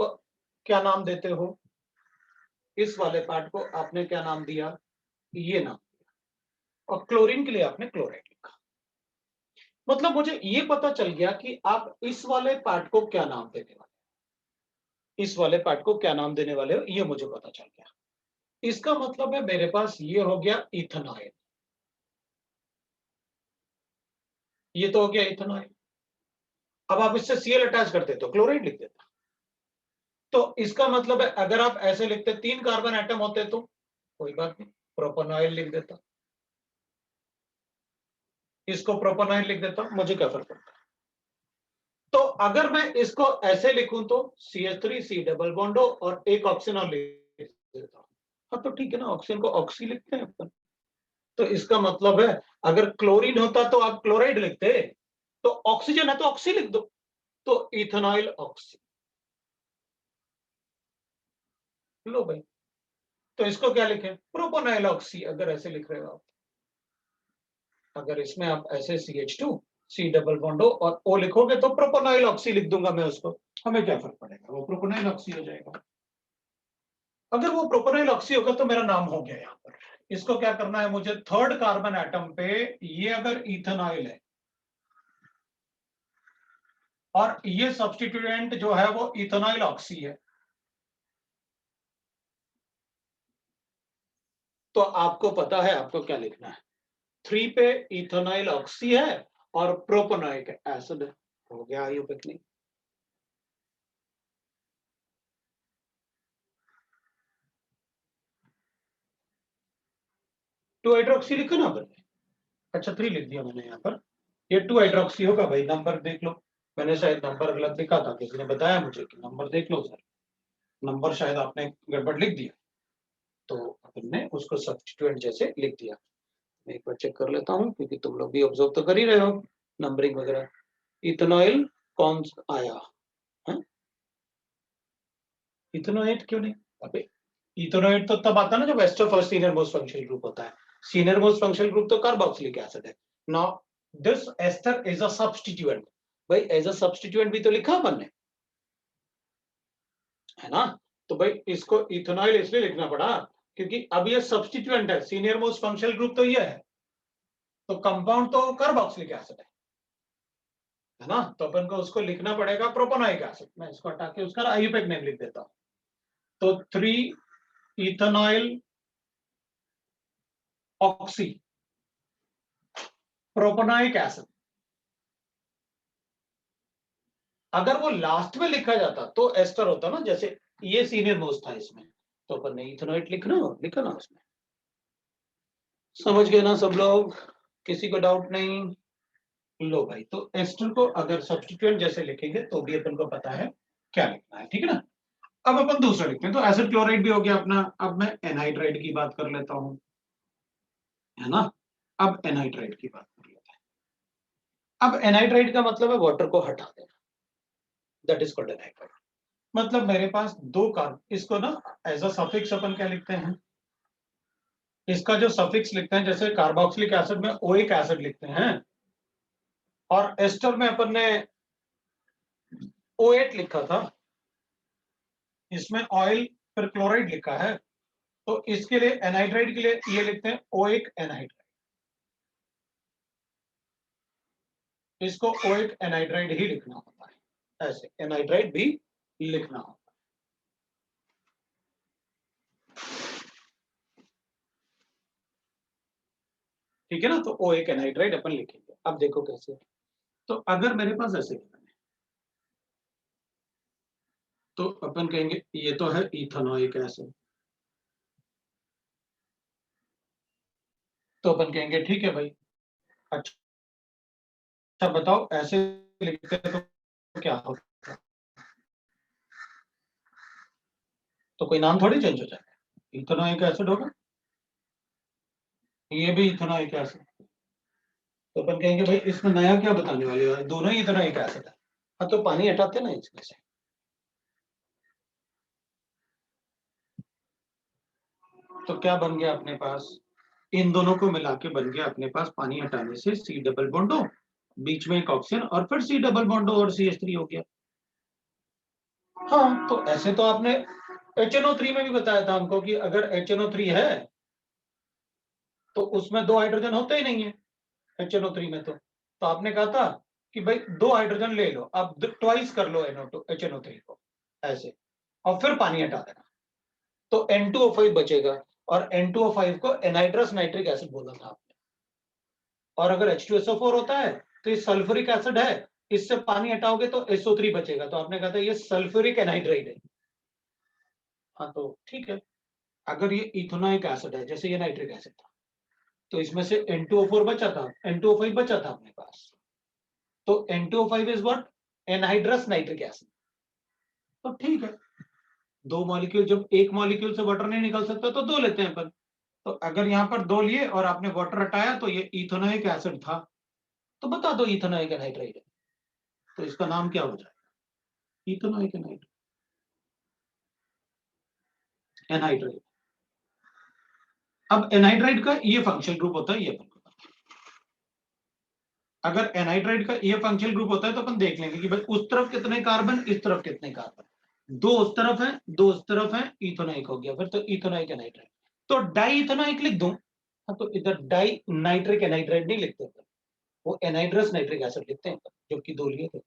Speaker 1: क्या नाम देते हो, इस वाले पार्ट को आपने क्या नाम दिया, ये नाम दिया, और क्लोरीन के लिए आपने क्लोराइड लिखा। मतलब मुझे ये पता चल गया कि आप इस वाले पार्ट को क्या नाम देने वाले, इस वाले पार्ट को क्या नाम देने वाले हो, ये मुझे पता चल गया। इसका मतलब है मेरे पास ये हो गया इथेनॉइल, ये तो हो गया इथेनॉइल, अब आप इससे Cl अटैच करते तो क्लोराइड लिख देता, तो इसका मतलब है अगर आप ऐसे लिखते 3 कार्बन एटम होते तो कोई बात नहीं, प्रोपेनॉइल लिख देता, इसको प्रोपेनॉइल लिख देता, मुझे क्या फर्क पड़ता है। तो अगर मैं इसको ऐसे लिखूं तो CH3 C डबल बॉन्ड हो और एक ऑक्सीजन और लिख देता हूं, हाँ तो ठीक है ना, ऑक्सीजन को ऑक्सी लिखते हैं अपन, तो इसका मतलब है अगर क्लोरीन होता तो आप क्लोराइड लिखते, तो ऑक्सीजन है तो ऑक्सी लिख दो, तो इथेनॉइल ऑक्सी, लो भाई, तो इसको क्या लिखें, प्रोपेनॉइल ऑक्सी, अगर ऐसे लिख रहे हो आप, अगर इसमें आप ऐसे CH2 C डबल बॉन्ड और O लिखोगे तो प्रोपेनॉइल ऑक्सी लिख दूंगा मैं उसको, हमें क्या फर्क पड़ेगा, वो प्रोपेनॉइल ऑक्सी हो जाएगा। अगर वो प्रोपेनॉइल ऑक्सी होगा तो मेरा नाम हो गया यहाँ पर। इसको क्या करना है मुझे, थर्ड कार्बन एटम पे ये अगर इथेनॉइल है और ये सब्स्टिट्यूएंट जो है वो इथेनॉइल ऑक्सी है, तो आपको पता है आपको क्या लिखना है, 3 पे इथेनॉइल ऑक्सी है और प्रोपेनॉइक एसिड है, हो गया आयोपिक। 2 हाइड्रोक्सी लिखो ना अपन, अच्छा 3 लिख दिया मैंने यहाँ पर, ये 2 हाइड्रोक्सी होगा भाई, नंबर देख लो, मैंने शायद नंबर गलत लिखा था, किसी ने बताया मुझे कि नंबर देख लो सर, नंबर शायद आपने गड़बड़ लिख दिया, तो अपन ने उसको सब्स्टिट्यूएंट जैसे लिख दिया। मैं एक बार चेक कर लेता हूँ, क्योंकि तुम लोग भी ऑब्जर्व तो कर ही रहे हो नंबरिंग वगैरह। इथेनॉइल कौन आया है? इथेनोएट क्यों नहीं? अबे इथेनोएट तो तब आता है ना जब ester first senior most functional group होता है। सीनियर मोस्ट फंक्शनल ग्रुप तो कार्बोक्सिलिक एसिड है। Now this ester is a substituent. भाई एज अ सब्स्टिट्यूएंट भी तो लिखा अपन ने, है ना? तो भाई इसको इथेनॉल इसलिए लिखना पड़ा क्योंकि अब ये सब्स्टिट्यूएंट है, सीनियर मोस्ट फंक्शनल ग्रुप तो ये है, तो कंपाउंड तो कार्बोक्सिलिक एसिड है ना? तो अपन को उसको लिखना पड़ेगा प्रोपेनोइक एसिड। मैं इसको हटा के उसका आईयूपैक नेम लिख देता हूं। तो 3 इथेनॉल ऑक्सी प्रोपेनोइक एसिड। अगर वो लास्ट में लिखा जाता तो एस्टर होता ना, जैसे ये सीनियर मोस्ट था इसमें, तो अपन ने इथेनोइट लिखा ना उसमें। समझ गए ना सब लोग? किसी को डाउट नहीं? लो भाई, तो एस्टर को अगर सब्स्टिट्यूएंट जैसे लिखेंगे तो भी अपन को पता है क्या लिखना है, ठीक है ना? अब अपन दूसरा लिखते हैं। तो एसिड क्लोराइड भी हो गया अपना। अब मैं एनहाइड्राइड की बात कर लेता हूं, है ना? अब एनहाइड्राइड की बात कर लेते हैं। अब एनहाइड्राइड का मतलब है वाटर को हटा देना, दैट इज कॉल्ड एनहाइड्राइड। मतलब मेरे पास दो कार्बन, इसको ना एज अ सफिक्स अपन क्या लिखते हैं, इसका जो सफिक्स लिखते हैं, जैसे कार्बोक्सिलिक एसिड में ओइक एसिड लिखते हैं, और एस्टर में अपन ने O8 लिखा था, इसमें ऑयल फिर क्लोराइड लिखा है, तो इसके लिए एनहाइड्राइड के लिए ये लिखते हैं ओइक एनहाइड्राइड। इसको ओइक एनहाइड्राइड ही लिखना होता है, ऐसे एनहाइड्राइड भी लिखना होता है। ठीक है ना? तो ओइक एनहाइड्राइड अपन लिखेंगे। अब देखो कैसे। तो अगर मेरे पास ऐसे तो अपन कहेंगे ये तो है इथेनोइक एसिड, तो अपन कहेंगे ठीक है भाई, अच्छा बताओ ऐसे लिखते तो क्या होगा? तो कोई नाम थोड़ी चेंज हो जाएगा, इथेनोइक एसिड होगा, ये भी इथेनोइक एसिड। तो अपन कहेंगे भाई इसमें नया क्या बताने वाले हो, दोनों ही इथेनोइक एसिड है। हाँ, तो पानी हटाते ना इसमें से, तो क्या बन गया अपने पास? इन दोनों को मिला के बन गया अपने पास पानी हटाने से सी डबल बॉन्ड O, बीच में एक ऑक्सीजन, और फिर सी डबल बॉन्ड O और CH3 हो गया। हाँ, तो ऐसे तो आपने HNO3 में भी बताया था हमको कि अगर HNO3 है तो उसमें 2 हाइड्रोजन होते ही नहीं है HNO3 में। तो आपने कहा था कि भाई 2 हाइड्रोजन ले लो, आप ट्वाइस कर लो HNO3 को ऐसे, और फिर पानी हटा देना, तो N2O5 बचेगा। और N2O5 को एनहाइड्रस नाइट्रिक एसिड बोला था आपने। और अगर H2SO4 होता है तो ये सल्फ्यूरिक एसिड है, इससे पानी हटाओगे तो SO3 बचेगा, तो आपने कहा था ये सल्फ्यूरिक एनहाइड्राइड है। हाँ, तो ठीक है। अगर ये इथेनोइक एसिड है, जैसे ये नाइट्रिक एसिड था, तो इसमें से N2O4 बचा था, N2O5 बचा था अपने पास, तो N2O5 is what? Anhydrous nitric acid. तो ठीक है, दो मॉलिक्यूल, जब एक मॉलिक्यूल से वाटर नहीं निकल सकता तो दो लेते हैं अपन। तो अगर यहाँ पर दो लिए और आपने वाटर हटाया तो ये इथेनोइक एसिड था, तो बता दो इथेनोइक एनहाइड्राइड है, तो इसका नाम क्या हो जाएगा? Ethanoic anhydride. अब एनहाइड्राइड का ये फंक्शनल ग्रुप होता है, ये अपन को पता है। अगर एनहाइड्राइड का ये फंक्शनल ग्रुप होता है तो अपन देख लेंगे कि भाई उस तरफ कितने कार्बन, इस तरफ कितने कार्बन, दो उस तरफ है, दो उस तरफ है, इथेनोइक हो गया, फिर तो इथेनोइक एनहाइड्राइड। तो डाई इथेनोइक लिख दूं? हाँ, तो इधर डाई नाइट्रिक एनहाइड्राइड नहीं लिखते थे, वो एनहाइड्रस नाइट्रिक एसिड लिखते हैं, जबकि दो लिए थे।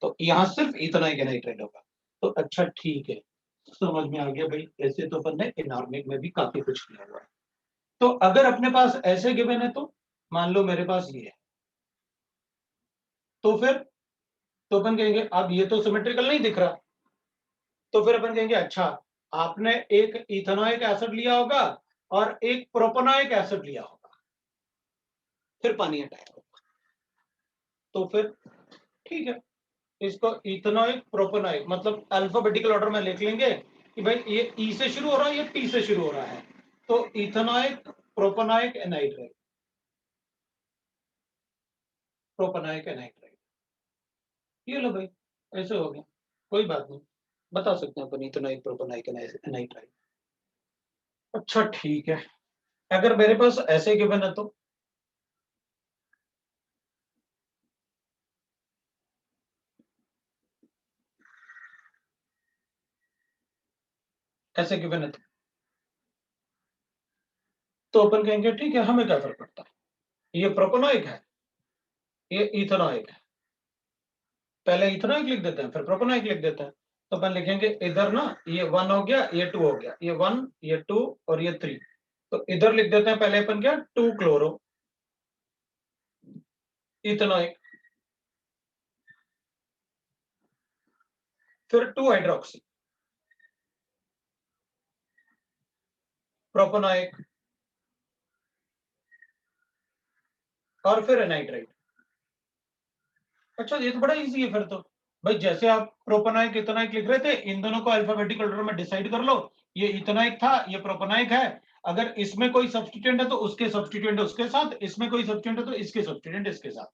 Speaker 1: तो यहाँ सिर्फ इथेनोइक एनहाइड्राइड होगा। तो अच्छा ठीक है, समझ में आ गया भाई। ऐसे तो अपन ने इनऑर्गेनिक में भी काफी कुछ किया हुआ है। तो अगर अपने पास ऐसे गिवन है, तो मान लो मेरे पास ये है, तो फिर तो अपन कहेंगे अब ये तो सिमेट्रिकल नहीं दिख रहा, तो फिर अपन कहेंगे अच्छा आपने एक इथेनोइक एसिड लिया होगा और एक प्रोपेनोइक एसिड लिया होगा, फिर पानी हटाया होगा, तो फिर ठीक है, इसको इथेनोइक प्रोपेनोइक मतलब अल्फाबेटिकल ऑर्डर में लिख लेंगे कि भाई ये ई से शुरू हो रहा है, ये पी से शुरू हो रहा है, तो ethanoic propanoic anhydride, propanoic anhydride, ये लो भाई, ऐसे हो गया, कोई बात नहीं। बता सकते हैं अपन इथेनॉइक, प्रोपेनॉइक, एनाइट्राइड। अच्छा ठीक है, अगर मेरे पास ऐसे गिवन है तो ऐसे गिवन है तो अपन कहेंगे ठीक है, हमें क्या फर्क पड़ता है, ये प्रोपेनॉइक है, ये इथेनॉइक है। पहले इथेनॉइक लिख देते हैं, फिर प्रोपेनॉइक लिख देते हैं। तो अपन लिखेंगे इधर ना, ये 1 हो गया, ये 2 हो गया, ये 1, ये 2 और ये 3। तो इधर लिख देते हैं पहले अपन क्या, 2 क्लोरो इथेनॉइक, फिर 2 हाइड्रोक्सी प्रोपेनॉइक, और फिर एनाइड्राइड। अच्छा ये तो बड़ा इजी है फिर तो। भाई जैसे आप प्रोपेनॉइक इथेनॉइक लिख रहे थे, इन दोनों को अल्फाबेटिकल ऑर्डर में डिसाइड कर लो। ये इथेनॉइक था, ये प्रोपेनॉइक है। अगर इसमें कोई सब्स्टिट्यूएंट है तो उसके सब्स्टिट्यूएंट उसके साथ, इसमें कोई सब्स्टिट्यूएंट है तो इसके सब्स्टिट्यूएंट इसके साथ।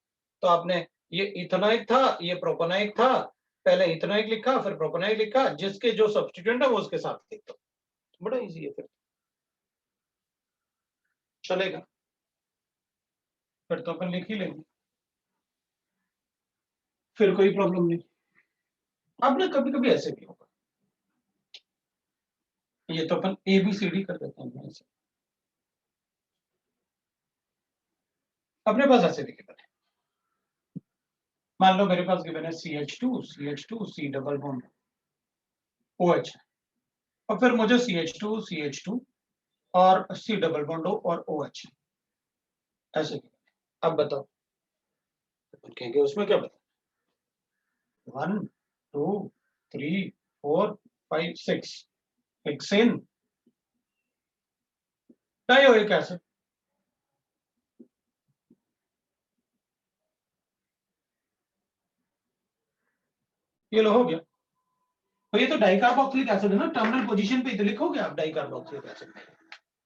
Speaker 1: तो आपने ये इथेनॉइक था, ये प्रोपेनॉइक था, पहले इथेनॉइक लिखा फिर प्रोपेनॉइक लिखा, जिसके जो सब्स्टिट्यूएंट है वो उसके साथ लिख दो। बड़ा इजी है फिर, चलेगा, फिर तो अपन लिख ही लेंगे, फिर कोई प्रॉब्लम नहीं। अब ना कभी कभी ऐसे भी होगा, ये तो अपन ए बी सी डी कर देते हैं ऐसे। अपने पास ऐसे भी गिवन है, मान लो मेरे पास गिवन है CH2 C double bond OH, और फिर मुझे CH2 और C डबल बॉन्ड O और OH ऐसे गिवन है। अब बताओ, अपन कहेंगे उसमें क्या बता, 1 2 3 4 5 6 हेक्सेन डाइओइक एसिड। ये लो हो गया। तो ये तो डाइकार्बोक्सिलिक एसिड है ना, टर्मिनल पोजीशन पे तो लिखोगे आप डाइकार्बोक्सिलिक एसिड,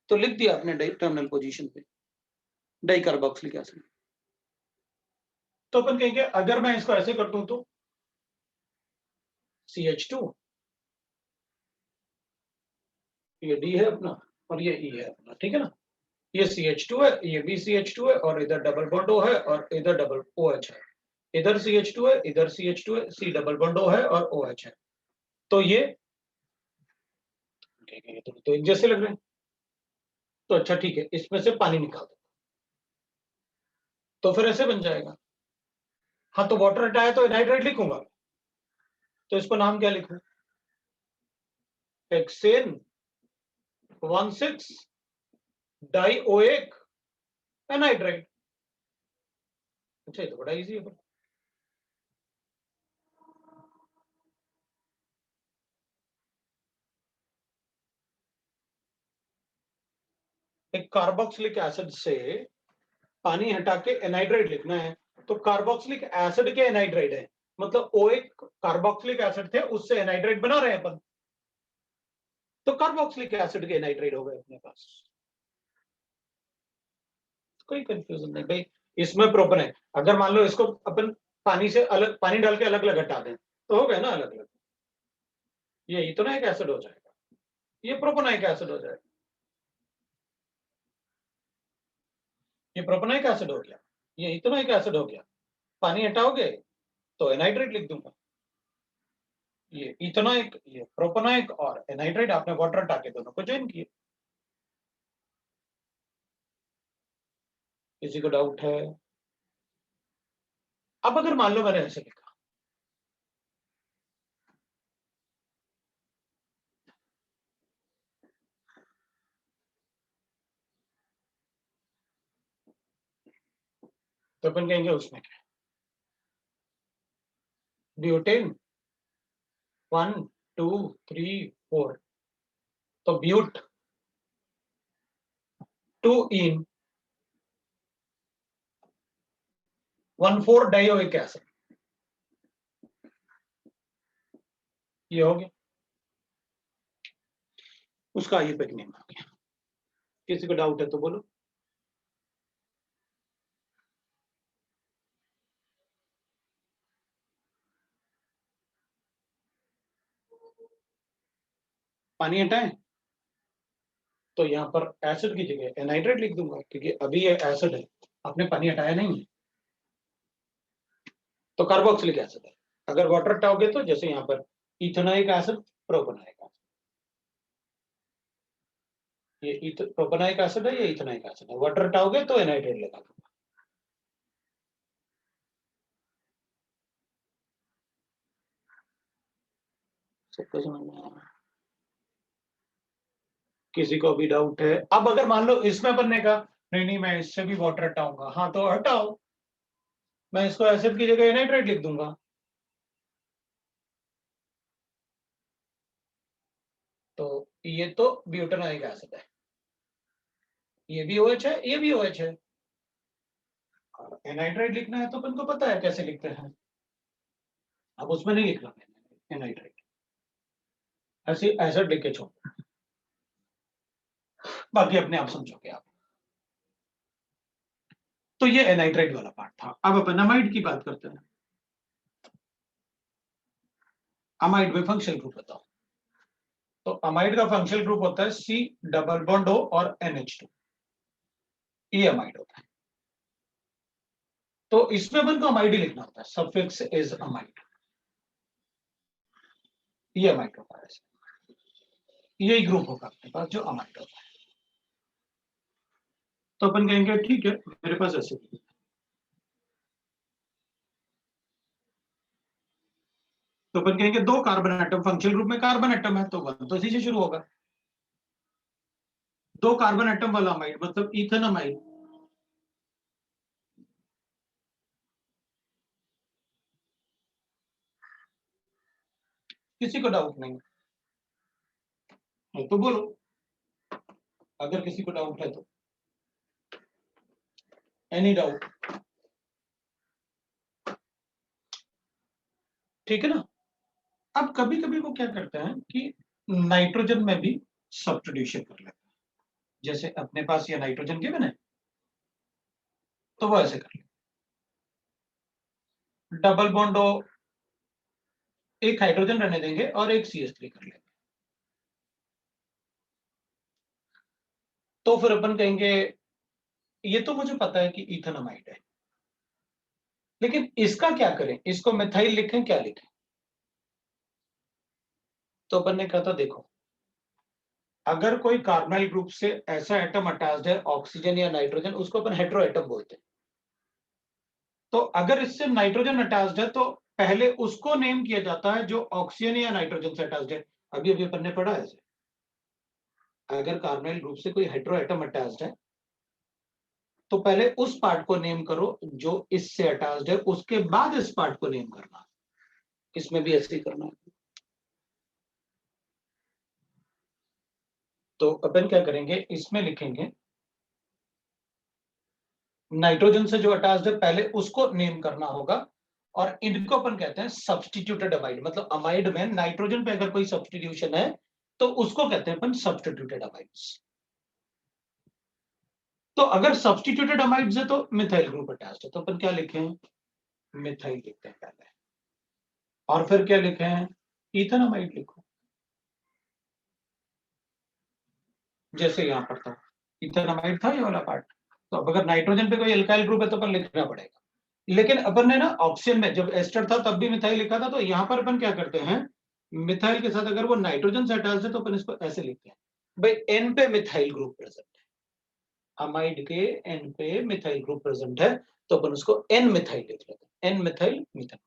Speaker 1: तो लिख दिया आपने टर्मिनल पोजीशन पे डाइकार्बोक्सिलिक एसिड। तो अपन कहेंगे अगर मैं इसको ऐसे कर दूं तो CH2, ये D है अपना और ये E है अपना, ठीक है ना। ये CH2 है, ये भी CH2 है, और इधर डबल बॉन्ड O है और इधर डबल OH है। इधर CH2 है, इधर CH2 है, C डबल बॉन्ड O है और OH है। तो ये तो एक जैसे लग रहे हैं। तो अच्छा ठीक है, इसमें से पानी निकाल दो, तो फिर ऐसे बन जाएगा। हाँ तो वाटर हटाया तो एनहाइड्राइड लिखूंगा, तो इसको नाम क्या लिखूं, हेक्सेन 1,6 डाइओइक एनहाइड्राइड। अच्छा ये तो बड़ा इजी है। एक कार्बोक्सिलिक एसिड से पानी हटा के एनाइड्राइड लिखना है, तो कार्बोक्सिलिक एसिड के एनाइड्राइड है, मतलब ओ एक कार्बोक्सिलिक एसिड थे, उससे एनाइड्राइड बना रहे हैं अपन, तो कार्बोक्सिलिक एसिड के एनाइड्राइड हो गए अपने पास। कोई कंफ्यूजन नहीं भाई, इसमें प्रोपन है। अगर मान लो इसको अपन पानी से अलग, पानी डाल के अलग अलग हटा दें तो हो गया ना अलग अलग, ये इथेनॉइक एसिड हो जाएगा, ये प्रोपेनॉइक एसिड हो जाएगा, ये प्रोपेनॉइक एसिड हो गया, ये इथेनॉइक एसिड हो गया। पानी हटाओगे तो एनाइड्रेट लिख दूंगा, ये इथेनॉइक, ये प्रोपेनॉइक, और एनाइड्रेट आपने वाटर हटा के दोनों को ज्वाइन किए। किसी को डाउट है? अब अगर मान लो मैंने ऐसे लिखा, तो अपन कहेंगे उसमें क्या, ब्यूटेन 1 2 3 4, तो ब्यूट 2 इन 1,4 डाइओइक एसिड, ये हो गया, उसका ये पेग नेम आ गया। किसी को डाउट है तो बोलो। पानी हटाएं तो यहाँ पर एसिड की जगह एनहाइड्रेट लिख दूंगा, क्योंकि अभी ये एसिड है, आपने पानी हटाया नहीं है, तो कार्बोक्सिलिक एसिड है। अगर वाटर हटाओगे तो जैसे यहाँ पर इथेनोइक एसिड, प्रोपेनोइक एसिड, ये प्रोपेनोइक एसिड है, ये इथेनोइक एसिड है। वाटर हटाओगे तो एनहाइड्रेट लगा दूंगा। सबको समझ में आ रहा है? किसी को भी डाउट है? अब अगर मान लो इसमें बनने का, नहीं नहीं मैं इससे भी वाटर हटाऊंगा, हाँ तो हटाओ, मैं इसको एसिड की जगह एनहाइड्रेट लिख दूंगा। तो ये तो ब्यूटेनोइक एसिड है, ये भी OH है, ये भी OH है। और एनहाइड्रेट लिखना है तो अपन को पता है कैसे लिखते हैं, अब उसमें नहीं लिखना है एनहाइड्रेट, ऐसे एसिड लिख के छोड़, बाकी अपने आप समझोगे आप। तो ये एनहाइड्रेट वाला पार्ट था। अब अपन अमाइड की बात करते हैं। अमाइड में फंक्शनल ग्रुप बताओ। तो अमाइड का फंक्शनल ग्रुप होता है C डबल बॉन्ड O और NH2, ये अमाइड होता है। तो इसमें अपन को अमाइड ही लिखना होता है, सफिक्स इज अमाइड, ये अमाइड होता है, यही ग्रुप होगा अपने पास जो अमाइड होता है। तो अपन कहेंगे ठीक है मेरे पास ऐसे, तो अपन कहेंगे दो कार्बन एटम, फंक्शनल ग्रुप में कार्बन एटम है तो वन तो इसी से शुरू होगा। दो कार्बन एटम वाला अमाइड मतलब इथेनमाइड, किसी को डाउट नहीं है तो बोलो, अगर किसी को डाउट है तो। Any doubt? ठीक है ना। अब कभी कभी वो क्या करते हैं कि नाइट्रोजन में भी सब्स्टिट्यूशन कर लेते हैं, जैसे अपने पास ये नाइट्रोजन गिवन है तो वो ऐसे कर ले, डबल बॉन्ड हो, एक हाइड्रोजन रहने देंगे और एक CH3 कर लेंगे। तो फिर अपन कहेंगे ये तो मुझे पता है कि इथेनमाइड है, लेकिन इसका क्या करें, इसको मिथाइल लिखें क्या लिखें? तो अपन ने कहा था देखो, अगर कोई कार्बोनाइल ग्रुप से ऐसा एटम अटैच्ड है ऑक्सीजन या नाइट्रोजन, उसको अपन हेटेरो एटम बोलते हैं। तो अगर इससे नाइट्रोजन अटैच्ड है तो पहले उसको नेम किया जाता है जो ऑक्सीजन या नाइट्रोजन से अटैच्ड है। अभी अभी अपन ने पढ़ा है इसे, अगर कार्बोनाइल ग्रुप से कोई हेटेरो एटम अटैच्ड है तो पहले उस पार्ट को नेम करो जो इससे अटैच्ड है, उसके बाद इस पार्ट को नेम करना। इसमें भी ऐसे ही करना है। तो अपन क्या करेंगे, इसमें लिखेंगे नाइट्रोजन से जो अटैच्ड है पहले उसको नेम करना होगा, और इनको अपन कहते हैं सब्स्टिट्यूटेड अमाइड। मतलब अमाइड में नाइट्रोजन पे अगर कोई सब्स्टिट्यूशन है तो उसको कहते हैं अपन सब्स्टिट्यूटेड अमाइड्स। तो अगर सब्स्टिट्यूटेड अमाइड्स है तो मिथाइल ग्रुप अटैच्ड है, तो अपन क्या लिखे हैं, मिथाइल लिखते हैं पहले, और फिर क्या लिखे हैं, इथेनमाइड लिखो, जैसे यहां पर था इथेनमाइड था ये वाला पार्ट। तो अब अगर नाइट्रोजन पे कोई एल्काइल ग्रुप है तो अपन लिखना पड़ेगा, लेकिन अपन ने ना ऑक्सीजन में जब एस्टर था तब भी मिथाइल लिखा था, तो यहां पर अपन क्या करते हैं, मिथाइल के साथ अगर वो नाइट्रोजन से अटैच्ड है तो अपन इसको ऐसे लिखते हैं, भाई एन पे मिथाइल ग्रुप प्रेजेंट है, अमाइड के एन पे मिथाइल ग्रुप प्रेजेंट है, तो अपन उसको एन मिथाइल लिख लेते हैं, एन मिथाइल मिथाइल।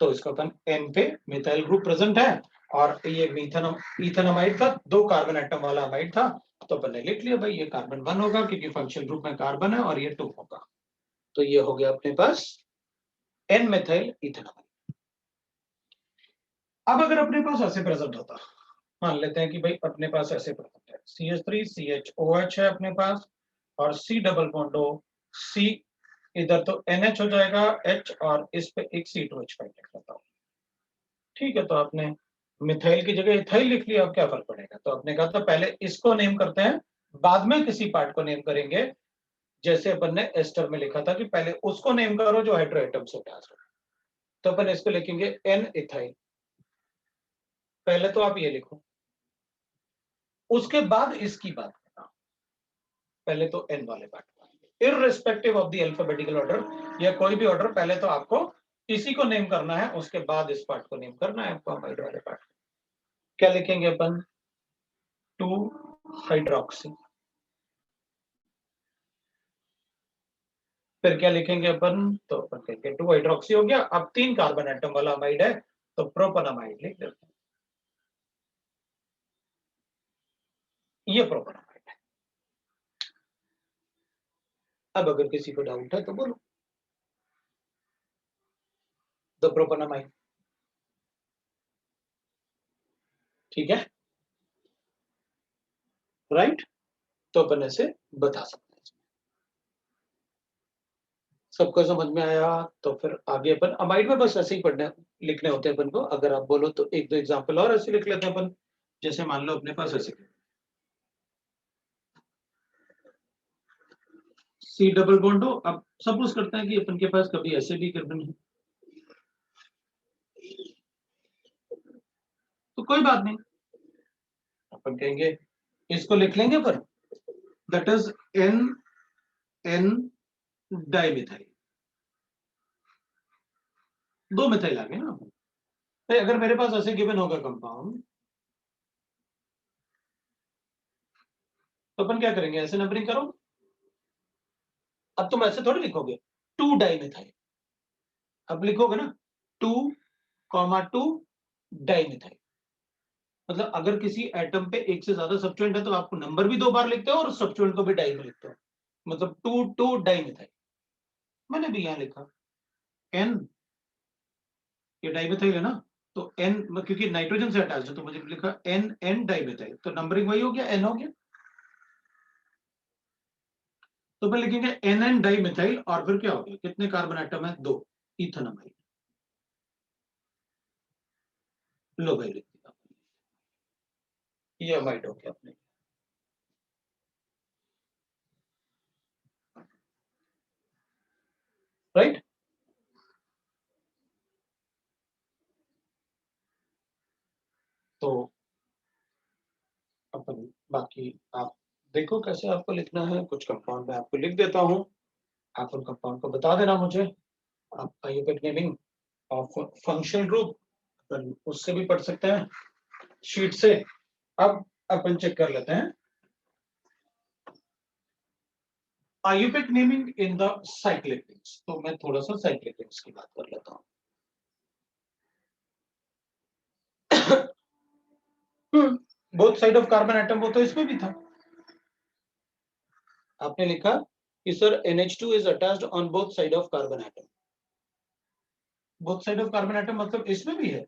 Speaker 1: तो इसको अपन एन पे मिथाइल ग्रुप प्रेजेंट है, और ये इथेनमाइड था, दो कार्बन एटम वाला अमाइड था, तो अपन ने लिख लिया भाई ये कार्बन 1 होगा क्योंकि फंक्शनल ग्रुप में कार्बन है, और ये 2 होगा। तो ये हो गया अपने पास एन मिथाइल इथेनमाइड। अब अगर अपने पास ऐसे प्रेजेंट होता, मान लेते हैं कि भाई अपने पास ऐसे प्रेजेंट है, CH3 CHOH है अपने पास, और C double bond O, C इधर तो NH हो जाएगा H, और इस पे एक C2H5 लिख लेता हूं। ठीक है, तो आपने मिथाइल की जगह इथाइल लिख लिया, अब क्या फर्क पड़ेगा। तो आपने कहा था पहले इसको नेम करते हैं, बाद में किसी पार्ट को नेम करेंगे, जैसे अपन ने एस्टर में लिखा था कि पहले उसको नेम करो जो हेटेरो एटम से अटैच हो। तो अपन इसको लिखेंगे एन इथाइल। पहले तो आप ये लिखो, उसके बाद इसकी बात करना। पहले तो एन वाले पार्ट का, irrespective of the alphabetical order या कोई भी ऑर्डर, पहले तो आपको इसी को नेम करना है, उसके बाद इस पार्ट को नेम करना है आपको, अमाइड वाले पार्ट। क्या लिखेंगे अपन? 2 हाइड्रोक्सी। फिर क्या लिखेंगे अपन? तो अपन कहेंगे 2 हाइड्रोक्सी हो गया। अब 3 कार्बन एटम वाला अमाइड है तो प्रोपनामाइड लिख देते हैं। ये प्रोपनामाइड है। अब अगर किसी को डाउट है तो बोलो। द प्रोपनामाइड, ठीक है, राइट। तो अपन ऐसे बता सकते हैं। सबको समझ में आया? तो फिर आगे अपन अमाइड में बस ऐसे ही पढ़ने लिखने होते हैं अपन को। अगर आप बोलो तो एक दो एग्जांपल और ऐसे लिख लेते हैं अपन। जैसे मान लो अपने पास ऐसे सी डबल बॉन्ड हो। अब सपोज करते हैं कि अपन के पास कभी ऐसे भी कार्बन है, तो कोई बात नहीं, अपन कहेंगे इसको लिख लेंगे पर that is N N dimethyl. 2 methyl आ गए ना। तो अगर मेरे पास ऐसे गिवन होगा कंपाउंड, तो अपन क्या करेंगे? ऐसे नंबरिंग करो। अब तुम ऐसे थोड़ी लिखोगे 2 डाइमिथाइल, अब लिखोगे ना 2, 2 डाइमिथाइल। मतलब अगर किसी एटम पे एक से ज्यादा सब्स्टिट्यूएंट है तो आपको नंबर भी 2 बार लिखते हो और सब्स्टिट्यूएंट को भी डाई में लिखते हो। मतलब 2 डाइमिथाइल। मैंने भी यहां लिखा एन, ये डाइमिथाइल है ना, तो एन क्योंकि नाइट्रोजन से अटैच है तो मुझे लिखा एन एन डाइमिथाइल, तो नंबरिंग वही हो गया, एन हो गया। तो फिर लिखेंगे एन एन डाइमिथाइल और फिर क्या हो गया? कितने कार्बन एटम है? 2, इथेनॉमाइड। लो भाई लिख दिया, ये अमाइड हो गया अपने, राइट। तो अपन बाकी आप देखो कैसे आपको लिखना है। कुछ कंपाउंड में आपको लिख देता हूं, आप उन कंपाउंड को बता देना मुझे। आप आयुर्वेदिक नेमिंग ऑफ फंक्शनल ग्रुप अपन उससे भी पढ़ सकते हैं शीट से। अब अपन चेक कर लेते हैं Ayurvedic naming in the cyclic rings. तो मैं थोड़ा सा साइक्लिक रिंग्स की बात कर लेता हूं। Both side of carbon atom, वो तो इसमें भी था। आपने लिखा कि sir NH2 is attached on both side of carbon atom. Both side of carbon atom मतलब इसमें भी है,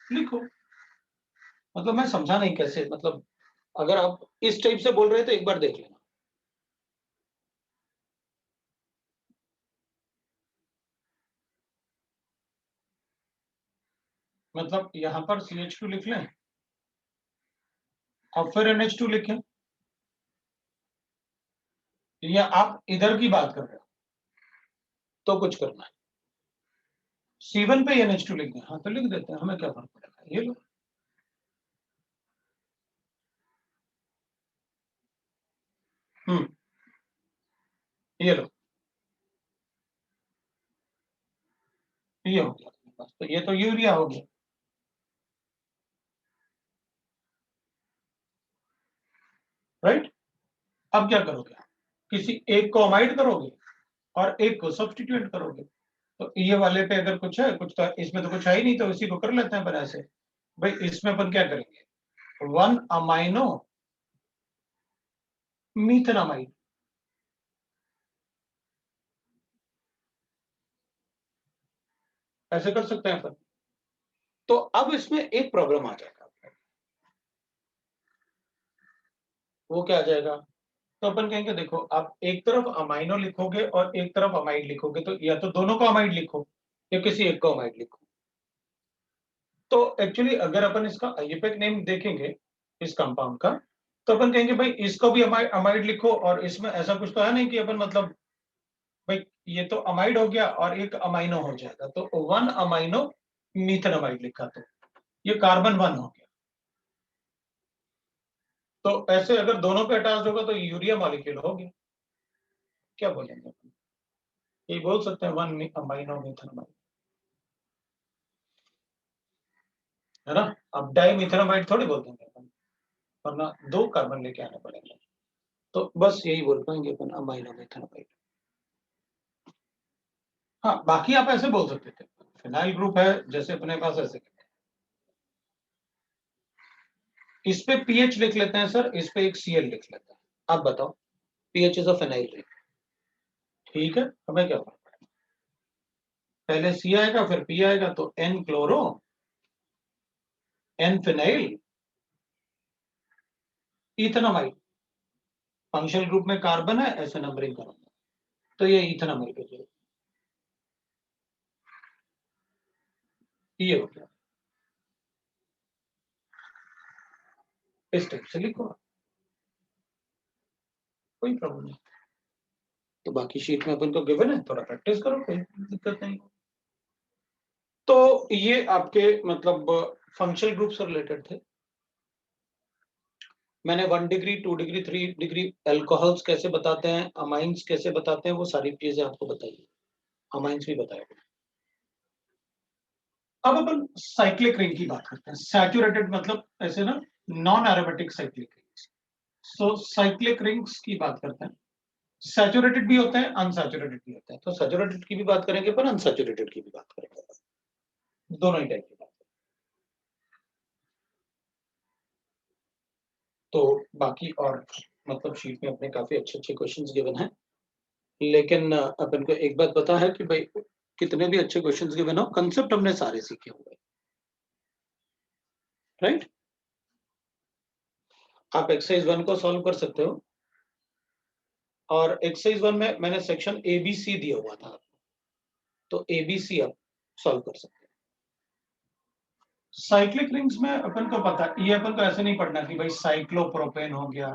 Speaker 1: लिखो। मतलब मैं समझा नहीं कैसे, मतलब अगर आप इस टाइप से बोल रहे हैं तो एक बार देख लेना। मतलब यहां पर CH2 लिख लें और फिर NH2 लिखें, या आप इधर की बात कर रहे हो तो कुछ करना है। C1 पे NH2 लिख दें, हाँ तो लिख देते हैं, हमें क्या फर्क पड़ेगा। ये लो, ये लो, ये हो गया बस। तो ये तो यूरिया हो गया, राइट। अब क्या करोगे? किसी एक को अमाइड करोगे और एक को सब्स्टिट्यूट करोगे। तो ये वाले पे अगर कुछ है, कुछ तो इसमें तो कुछ है ही नहीं, तो इसी को कर लेते हैं अपन ऐसे। भाई इसमें अपन क्या करेंगे? 1 अमाइनो मीथेनामाइड। ऐसे कर सकते हैं अपन। तो अब इसमें एक प्रॉब्लम आ जाएगा। वो क्या आ जाएगा? तो अपन कहेंगे देखो, आप एक तरफ अमाइनो लिखोगे और एक तरफ अमाइड लिखोगे, तो या तो दोनों को अमाइड लिखो या किसी एक को अमाइड लिखो। तो एक्चुअली अगर अपन इसका आयुर्वेदिक नेम देखेंगे इस कंपाउंड का, तो अपन कहेंगे भाई इसको भी अमाइड लिखो, और इसमें ऐसा कुछ तो है नहीं कि अपन मतलब भाई ये तो अमाइड हो गया और एक अमाइनो हो जाएगा, तो 1 अमाइनो मीथेनामाइड लिखा, तो ये कार्बन 1 हो गया। तो ऐसे अगर दोनों पे अटैच होगा तो यूरिया मॉलिक्यूल हो गया। क्या बोलेंगे, ये बोल सकते हैं 1 अमाइनो मीथेनामाइड, है ना। अब डाइमीथेनामाइड थोड़ी बोल देंगे अपन, वरना 2 कार्बन लेके आने पड़ेंगे। तो बस यही बोल पाएंगे अपन, अमाइनो मीथेनामाइड। हाँ, बाकी आप ऐसे बोल सकते थे, फिनाइल ग्रुप है जैसे अपने पास, ऐसे इस पे पीएच लिख लेते हैं सर, इस पे एक सीएल लिख लेते हैं। आप बताओ, pH is a phenyl ring, ठीक है, हमें क्या पता, पहले सी आएगा फिर पी आएगा, तो N chloro, N phenyl, ethanamide. Functional group में कार्बन है, ऐसे नंबरिंग करूंगा, तो ये इथेनॉमाइड हो जाएगा, ये हो गया। इस टाइप से लिखो, कोई प्रॉब्लम नहीं। तो बाकी शीट में अपन को गिवन है, थोड़ा प्रैक्टिस करो, कोई दिक्कत नहीं। तो ये आपके मतलब फंक्शनल ग्रुप से रिलेटेड थे। मैंने 1 डिग्री 2 डिग्री 3 डिग्री अल्कोहल्स कैसे बताते हैं, अमाइंस कैसे बताते हैं, वो सारी चीजें आपको बताइए, अमाइंस भी बताया। अब अपन साइक्लिक रिंग की बात करते हैं, सैचुरेटेड मतलब ऐसे ना, नॉन एरोमेटिक साइक्लिक रिंग्स। सो साइक्लिक रिंग्स की बात करते हैं, सैचुरेटेड भी होते हैं, अनसैचुरेटेड भी होते हैं। तो सैचुरेटेड की भी बात करेंगे पर अनसैचुरेटेड की भी बात करेंगे, दोनों ही टाइप की बात। तो बाकी और मतलब शीट में अपने काफी अच्छे अच्छे क्वेश्चंस गिवन हैं, लेकिन अपन को एक बात पता है कि भाई कितने भी अच्छे क्वेश्चंस गिवन हो, कंसेप्ट हमने सारे सीखे हुए, राइट। आप एक्सरसाइज 1 को सॉल्व कर सकते हो, और एक्सरसाइज 1 में मैंने सेक्शन एबीसी दिया हुआ था, तो एबीसी आप सॉल्व कर सकते हैं। साइक्लिक रिंग्स में अपन को पता, ये अपन को ऐसे नहीं पढ़ना कि भाई साइक्लोप्रोपेन हो गया,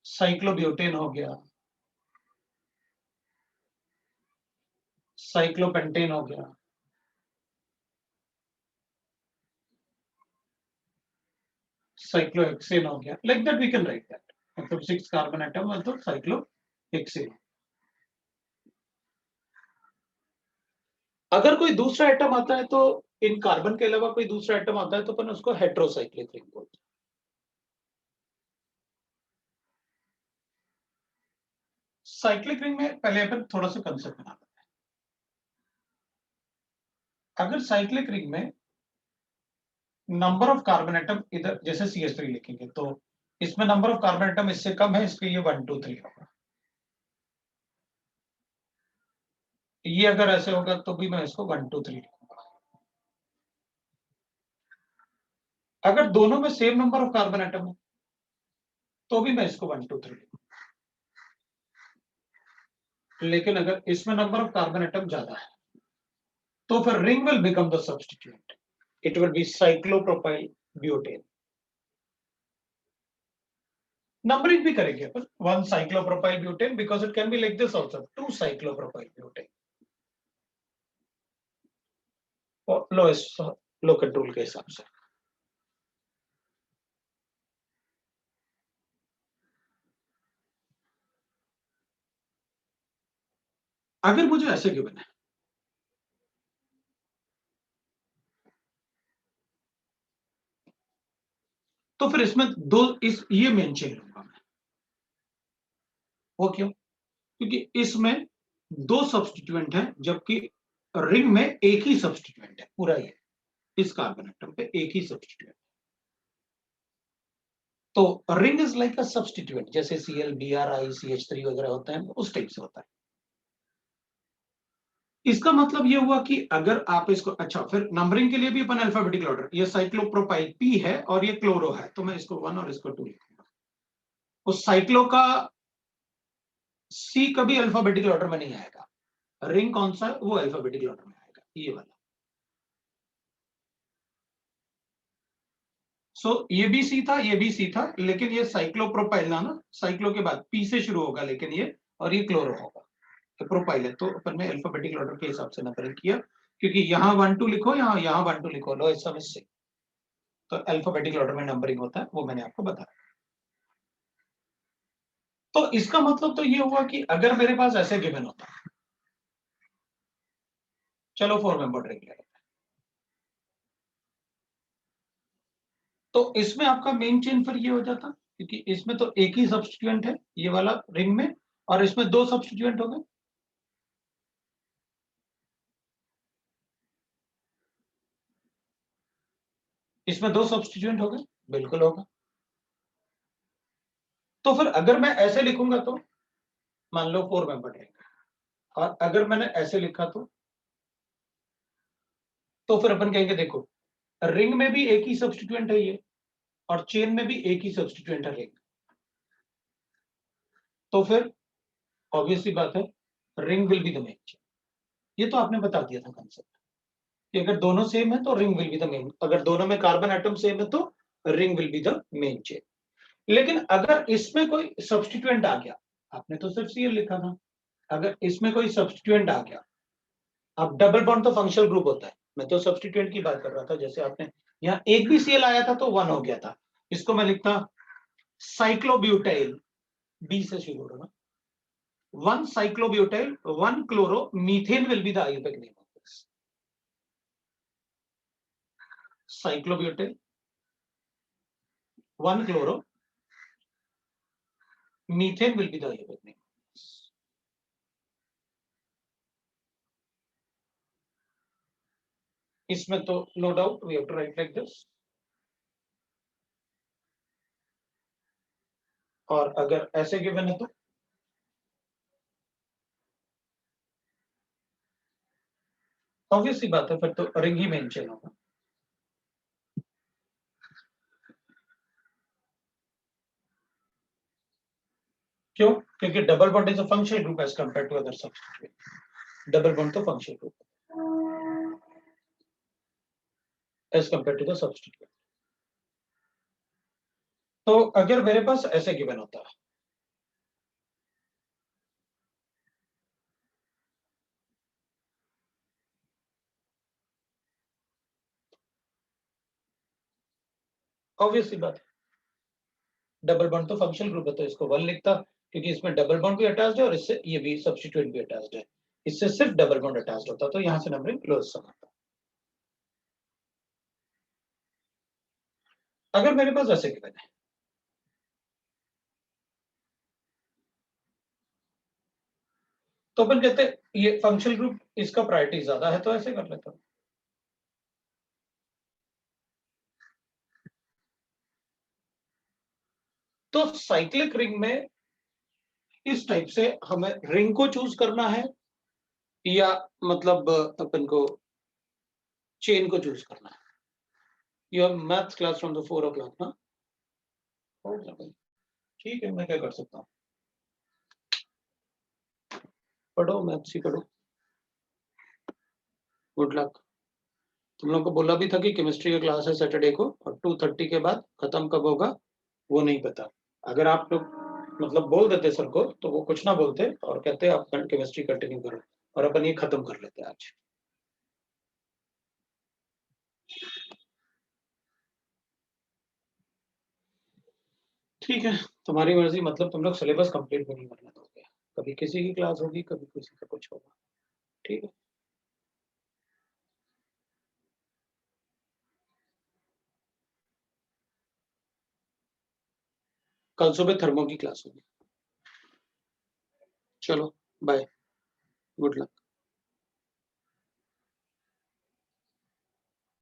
Speaker 1: साइक्लोब्यूटेन हो गया, साइक्लोपेंटेन हो गया, साइक्लोहेक्सेन हो गया, like that we can write that, मतलब 6 कार्बन एटम मतलब साइक्लोहेक्सेन। अगर कोई दूसरा एटम आता है तो, इन कार्बन के अलावा कोई दूसरा एटम आता है तो अपन उसको हेट्रोसाइक्लिक रिंग बोलते हैं। साइक्लिक रिंग में पहले अपन थोड़ा सा कंसेप्ट बना लेते हैं। अगर साइक्लिक रिंग में नंबर ऑफ कार्बन एटम इधर जैसे CH3 लिखेंगे, तो इसमें नंबर ऑफ कार्बन एटम इससे कम है, इसके लिए 1 2 3 होगा। ये अगर ऐसे होगा तो भी मैं इसको 1 2 3 लिखूंगा। अगर दोनों में same number of carbon atom है तो भी मैं इसको 1 2 3 लिखूंगा। लेकिन अगर इसमें नंबर ऑफ कार्बन एटम ज्यादा है तो फिर ring will become the substituent, it will be cyclopropyl butane. Numbering भी करेंगे अपन, 1 cyclopropyl butane, because it can be like this also, 2 cyclopropyl butane, lowest low control के हिसाब से। अगर मुझे ऐसे गिवन है तो फिर इसमें दो, इस ये मेन चेन लूंगा मैं। वो क्यों? क्योंकि इसमें 2 सब्स्टिट्यूएंट है, जबकि रिंग में एक ही सब्स्टिट्यूएंट है पूरा, ये इस कार्बन एटम पे एक ही सब्स्टिट्यूएंट। तो ring is like a substituent, जैसे Cl Br CH3 वगैरह होता है, उस टाइप से होता है। इसका मतलब ये हुआ कि अगर आप इसको, अच्छा फिर नंबरिंग के लिए भी अपन अल्फाबेटिकल ऑर्डर, ये साइक्लोप्रोपाइल P है और ये क्लोरो है, तो मैं इसको 1 और इसको 2 लिखूंगा। उस साइक्लो का C कभी अल्फाबेटिकल ऑर्डर में नहीं आएगा, रिंग कौन सा है वो अल्फाबेटिकल ऑर्डर में आएगा, ये वाला। सो ये भी सी था, ये भी सी था, लेकिन ये साइक्लोप्रोपाइल ना, साइक्लो के बाद पी से शुरू होगा, लेकिन ये और ये क्लोरो होगा, तो प्रोपाइल है, तो अपन ने अल्फाबेटिकल ऑर्डर के हिसाब से नंबरिंग किया, क्योंकि यहाँ 1 2 लिखो, यहाँ 1 2 लिखो, लो ऐसा मिस, तो अल्फाबेटिकल ऑर्डर में नंबरिंग होता है, वो मैंने आपको बताया। तो इसका मतलब तो ये हुआ कि अगर मेरे पास ऐसे गिवन होता, चलो 4 मेंबर रिंग लेते हैं, तो इसमें आपका मेन चेन फिर ये हो जाता, क्योंकि इसमें तो एक ही सब्स्टिट्यूएंट है ये वाला रिंग में, और इसमें 2 सब्स्टिट्यूएंट हो गए, इसमें 2 सब्स्टिट्यूएंट हो गए, बिल्कुल होगा। तो फिर अगर मैं ऐसे लिखूंगा तो मान लो 4 मेंबर रिंग, और अगर मैंने ऐसे लिखा तो फिर अपन कहेंगे देखो, रिंग में भी एक ही सब्स्टिट्यूएंट है ये, और चेन में भी एक ही सब्स्टिट्यूएंट है रिंग, तो फिर ऑब्वियसली बात है, ring will be the main chain. ये तो आपने बता दिया था कंसेप्ट कि अगर दोनों सेम है तो ring will be the main, अगर दोनों में कार्बन एटम सेम है तो ring will be the main chain. लेकिन अगर इसमें कोई सब्स्टिट्यूएंट आ गया, आपने तो सिर्फ सीएल लिखा था, अगर इसमें कोई सब्स्टिट्यूएंट आ गया, अब डबल बॉन्ड तो फंक्शनल ग्रुप होता है, मैं तो सब्स्टिट्यूएंट की बात कर रहा था, जैसे आपने यहाँ एक भी सीएल आया था तो 1 हो गया था, इसको मैं लिखता साइक्लोब्यूटाइल, बी से शुरू होगा ना, 1 cyclobutyl 1 chloro methane will be the IUPAC name of this. Cyclobutyl 1 chloro methane will be the IUPAC name. इसमें तो no doubt we have to write like this, और अगर ऐसे गिवन है तो ऑब्वियसली बात है, फिर तो रिंग ही मेन चेन होगा। क्यों? क्योंकि double bond is a functional group as compare to other substituent, double bond तो functional group as compare to the substituent. तो अगर मेरे पास ऐसे गिवन होता है, ऑब्वियसली बात है, डबल बॉन्ड तो फंक्शनल ग्रुप है, तो इसको 1 लिखता, क्योंकि इसमें डबल बॉन्ड भी अटैच्ड है और इससे ये भी सब्स्टिट्यूएंट भी अटैच्ड है, इससे सिर्फ डबल बॉन्ड अटैच्ड होता, तो यहां से नंबरिंग क्लोज सम आता। अगर मेरे पास ऐसे गिवन है, तो अपन कहते हैं ये फंक्शनल ग्रुप, इसका प्रायोरिटी ज्यादा है, तो ऐसे कर लेता हूं। तो साइक्लिक रिंग में इस टाइप से हमें रिंग को चूज करना है, या मतलब अपन को चेन को चूज करना है। Your maths class from the 4 o'clock ना, ठीक है, मैं क्या कर सकता हूँ, पढ़ो मैथ्स ही पढ़ो, गुड लक। तुम लोग को बोला भी था कि केमिस्ट्री का क्लास है सैटरडे को, और 2:30 के बाद खत्म कब होगा वो नहीं पता। अगर आप लोग मतलब बोल देते सर को, तो वो कुछ ना बोलते और कहते आप केमिस्ट्री कंटिन्यू करो, और अपन ये खत्म कर लेते आज। ठीक है, तुम्हारी मर्जी, मतलब तुम लोग सिलेबस कंप्लीट भी नहीं करना दोगे, कभी किसी की क्लास होगी, कभी किसी का कुछ होगा, ठीक है। कल सुबह थर्मो की क्लास होगी, चलो बाय, गुड लक।